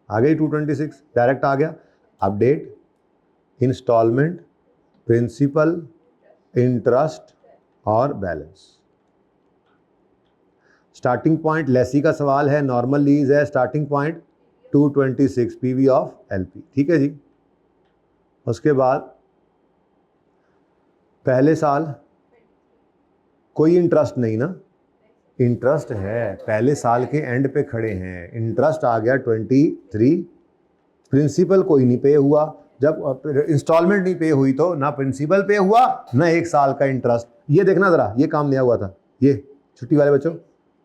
आ गई 226, डायरेक्ट आ गया। अपडेट, इंस्टॉलमेंट, प्रिंसिपल, इंटरेस्ट और बैलेंस। स्टार्टिंग पॉइंट लेसी का सवाल है, नॉर्मल लीज है, starting point 226 PV of LP, ठीक है जी। उसके बाद पहले साल कोई इंटरेस्ट नहीं ना, इंटरेस्ट है, पहले साल के एंड पे खड़े हैं, इंटरेस्ट आ गया 23, प्रिंसिपल कोई नहीं पे हुआ, जब इंस्टॉलमेंट नहीं पे हुई तो ना प्रिंसिपल पे हुआ ना 1 साल का इंटरेस्ट। ये देखना ज़रा, ये काम नया हुआ था, ये छुट्टी वाले बच्चों,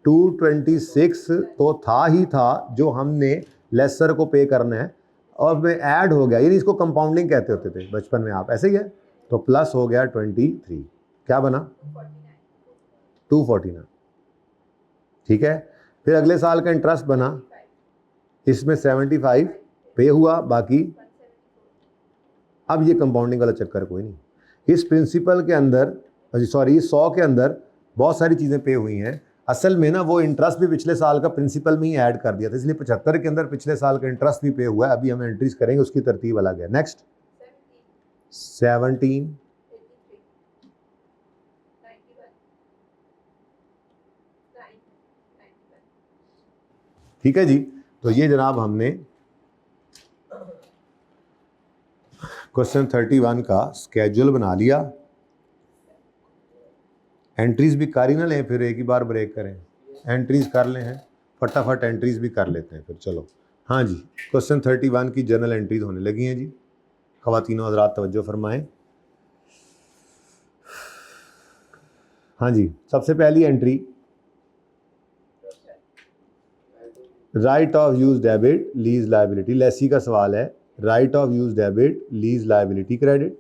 226 तो था ही था जो हमने लेसर को पे करना है, और में ऐड हो गया, यानी इसको कंपाउंडिंग कहते होते थे बचपन में, आप ऐसे ही है, तो प्लस हो गया 23, क्या बना 249, ठीक है। फिर अगले साल का इंटरेस्ट बना, इसमें 75 पे हुआ, बाकी अब ये कंपाउंडिंग वाला चक्कर कोई नहीं, इस प्रिंसिपल के अंदर, सॉरी 100 के अंदर बहुत सारी चीज़ें पे हुई हैं, असल में ना वो इंटरेस्ट भी पिछले साल का प्रिंसिपल में ही ऐड कर दिया था, इसलिए 75 के अंदर पिछले साल का इंटरेस्ट भी पे हुआ है, अभी हम एंट्रीज करेंगे, उसकी तरतीब अलग है। नेक्स्ट 17, ठीक है जी। तो ये जनाब हमने क्वेश्चन 31 का स्केड्यूल बना लिया। एंट्रीज भी कर ही ना लें, फिर एक ही बार ब्रेक करें, एंट्रीज कर लें हैं, फटाफट एंट्रीज भी कर लेते हैं फिर। चलो हाँ जी, क्वेश्चन 31 की जर्नल एंट्रीज होने लगी हैं जी। ख़वातीनो हज़रात तवज्जो फरमाएं। हाँ जी, सबसे पहली entry right of use debit lease liability. Lessee का सवाल है, right of use debit lease liability credit.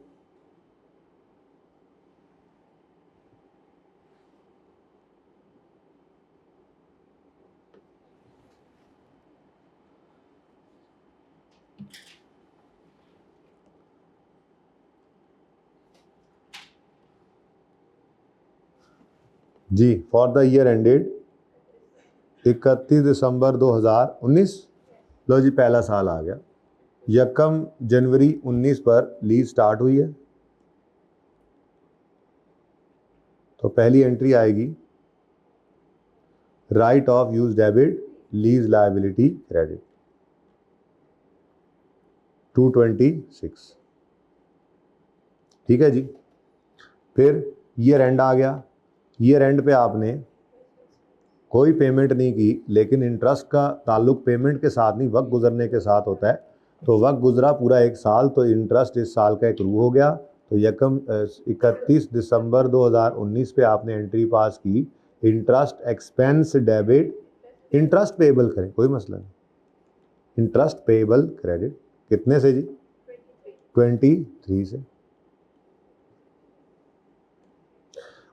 जी, फॉर द ईयर एंडेड 31 दिसंबर 2019। लो जी, पहला साल आ गया। 1 जनवरी 19 पर लीज स्टार्ट हुई है, तो पहली एंट्री आएगी right of use debit lease liability credit 226। ठीक है जी। फिर ईयर एंड आ गया। ईयर एंड पे आपने कोई पेमेंट नहीं की, लेकिन इंटरेस्ट का ताल्लुक पेमेंट के साथ नहीं, वक्त गुजरने के साथ होता है। तो वक्त गुजरा पूरा 1 साल, तो इंटरेस्ट इस साल का एक्रू हो गया। तो 31 दिसंबर 2019 पे आपने एंट्री पास की, interest expense debit, interest payable करें, कोई मसला नहीं, इंटरेस्ट पेएबल क्रेडिट कितने से जी? 23 से।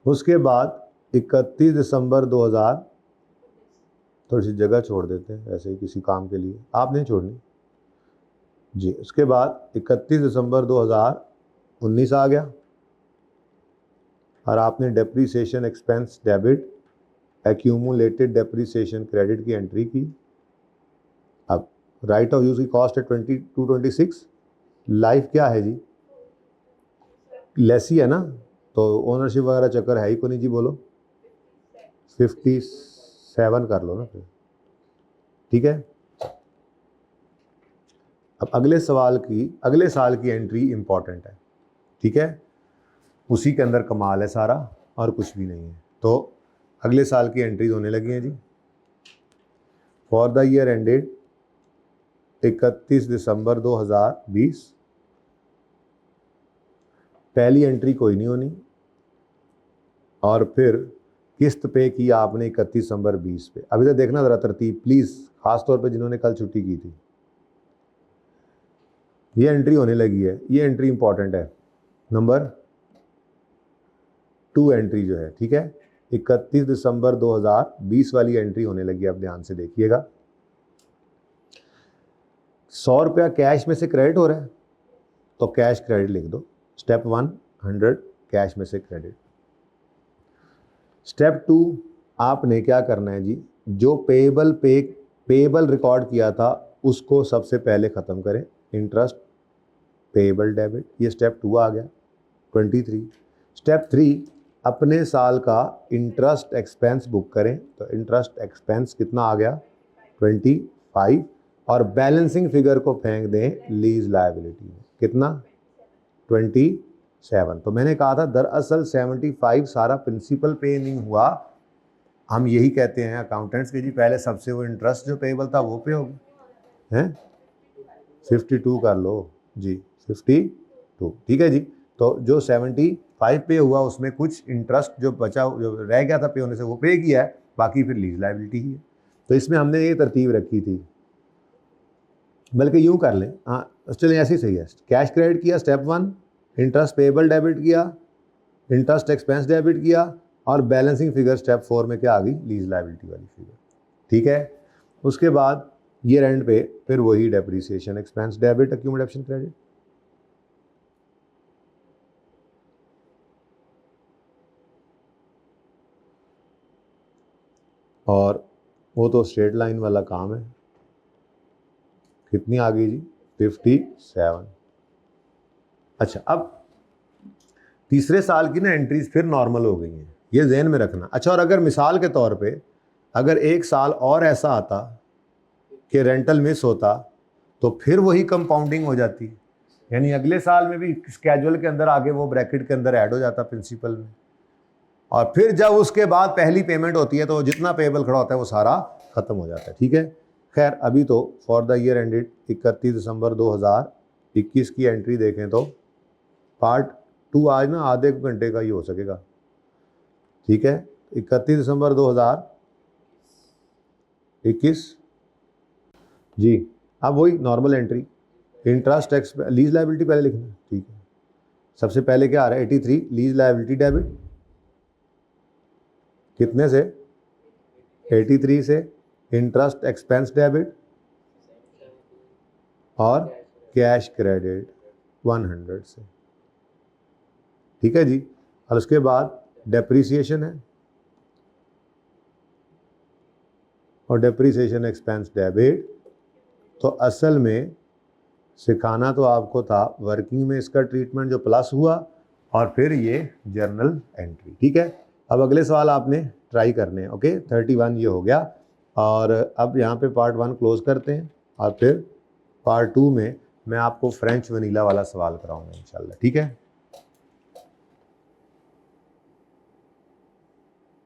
उसके बाद 31 दिसंबर 2000, थोड़ी सी जगह छोड़ देते हैं ऐसे ही किसी काम के लिए, आप नहीं छोड़नी जी। उसके बाद 31 दिसंबर 2019 आ गया और आपने depreciation expense debit accumulated depreciation credit की एंट्री की। अब राइट ऑफ यूज की कॉस्ट है 226। लाइफ क्या है जी? लेसी है ना, तो ओनरशिप वगैरह चक्कर है ही को नहीं जी, बोलो 57 कर लो ना फिर। ठीक है। अब अगले साल की एंट्री इंपॉर्टेंट है। ठीक है, उसी के अंदर कमाल है सारा और कुछ भी नहीं है। तो अगले साल की एंट्रीज होने लगी हैं जी। फॉर द ईयर एंडेड 31 दिसंबर 2020, पहली एंट्री कोई नहीं होनी, और फिर किस्त पे की आपने 31 दिसंबर 20 पे। अभी तक देखना ज़रा तरतीब प्लीज़, ख़ास तौर पे जिन्होंने कल छुट्टी की थी। ये एंट्री होने लगी है, ये एंट्री इंपॉर्टेंट है, नंबर 2 एंट्री जो है। ठीक है, 31 दिसंबर 2020 वाली एंट्री होने लगी है। अब ध्यान से देखिएगा, 100 रुपया कैश में से क्रेडिट हो रहा है, तो कैश क्रेडिट लिख दो। स्टेप 1 100 कैश में से क्रेडिट। स्टेप 2 आपने क्या करना है जी, जो पेएबल रिकॉर्ड किया था उसको सबसे पहले ख़त्म करें, इंटरेस्ट पेएबल डेबिट। ये स्टेप 2 आ गया 23। स्टेप 3 अपने साल का इंटरेस्ट एक्सपेंस बुक करें, तो इंटरेस्ट एक्सपेंस कितना आ गया 25, और बैलेंसिंग फिगर को फेंक दें लीज लायबिलिटी में, कितना 27। तो मैंने कहा था दरअसल 75 सारा प्रिंसिपल पे नहीं हुआ। हम यही कहते हैं अकाउंटेंट्स के जी, पहले सबसे वो इंटरेस्ट जो पेएबल था वो पे हो गया है, 52 कर लो जी, 52। ठीक है जी। तो जो 75 पे हुआ उसमें कुछ इंटरेस्ट जो बचा, जो रह गया था पे होने से, वो पे किया है, बाकी फिर लीज लायबिलिटी ही है। तो इसमें हमने ये तरतीब रखी थी, बल्कि यूँ कर लें, हाँ चलें ऐसे ही सही है। कैश क्रेडिट किया स्टेप 1, इंटरेस्ट पेएबल डेबिट किया, इंटरेस्ट एक्सपेंस डेबिट किया, और बैलेंसिंग फिगर स्टेप 4 में क्या आ गई, लीज लायबिलिटी वाली फिगर। ठीक है। उसके बाद ईयर एंड पे फिर वही depreciation expense debit accumulation credit. और वो तो स्ट्रेट लाइन वाला काम है। कितनी आ गई जी, 57। अच्छा, अब तीसरे साल की ना एंट्रीज फिर नॉर्मल हो गई हैं, ये जहन में रखना। अच्छा, और अगर मिसाल के तौर पे अगर 1 साल और ऐसा आता कि रेंटल मिस होता तो फिर वही कंपाउंडिंग हो जाती, यानी अगले साल में भी स्केजुअल के अंदर आगे वो ब्रैकेट के अंदर ऐड हो जाता प्रिंसिपल में, और फिर जब उसके बाद पहली पेमेंट होती है तो जितना पेबल खड़ा होता है वो सारा ख़त्म हो जाता है। ठीक है, खैर अभी तो फॉर द ईयर एंडेड 31 दिसंबर 2021 की एंट्री देखें तो पार्ट 2 आज ना आधे घंटे का ही हो सकेगा। ठीक है, 31 दिसंबर 2021 जी। अब वही normal entry, interest tax lease liability पहले लिखना है। ठीक है, सबसे पहले क्या आ रहा है 83 लीज लायबिलिटी डेबिट, कितने से 83 से इंटरेस्ट एक्सपेंस डेबिट और कैश क्रेडिट 100 से। ठीक है जी, और उसके बाद डेप्रीसिएशन है और डेप्रीसिएशन एक्सपेंस डेबिट। तो असल में सिखाना तो आपको था वर्किंग में इसका ट्रीटमेंट जो प्लस हुआ और फिर ये जर्नल एंट्री। ठीक है, अब अगले सवाल आपने ट्राई करने हैं। ओके, 31 ये हो गया, और अब यहाँ पे पार्ट 1 क्लोज करते हैं और फिर पार्ट 2 में मैं आपको फ्रेंच वनीला वाला सवाल कराऊंगा इंशाल्लाह। ठीक है।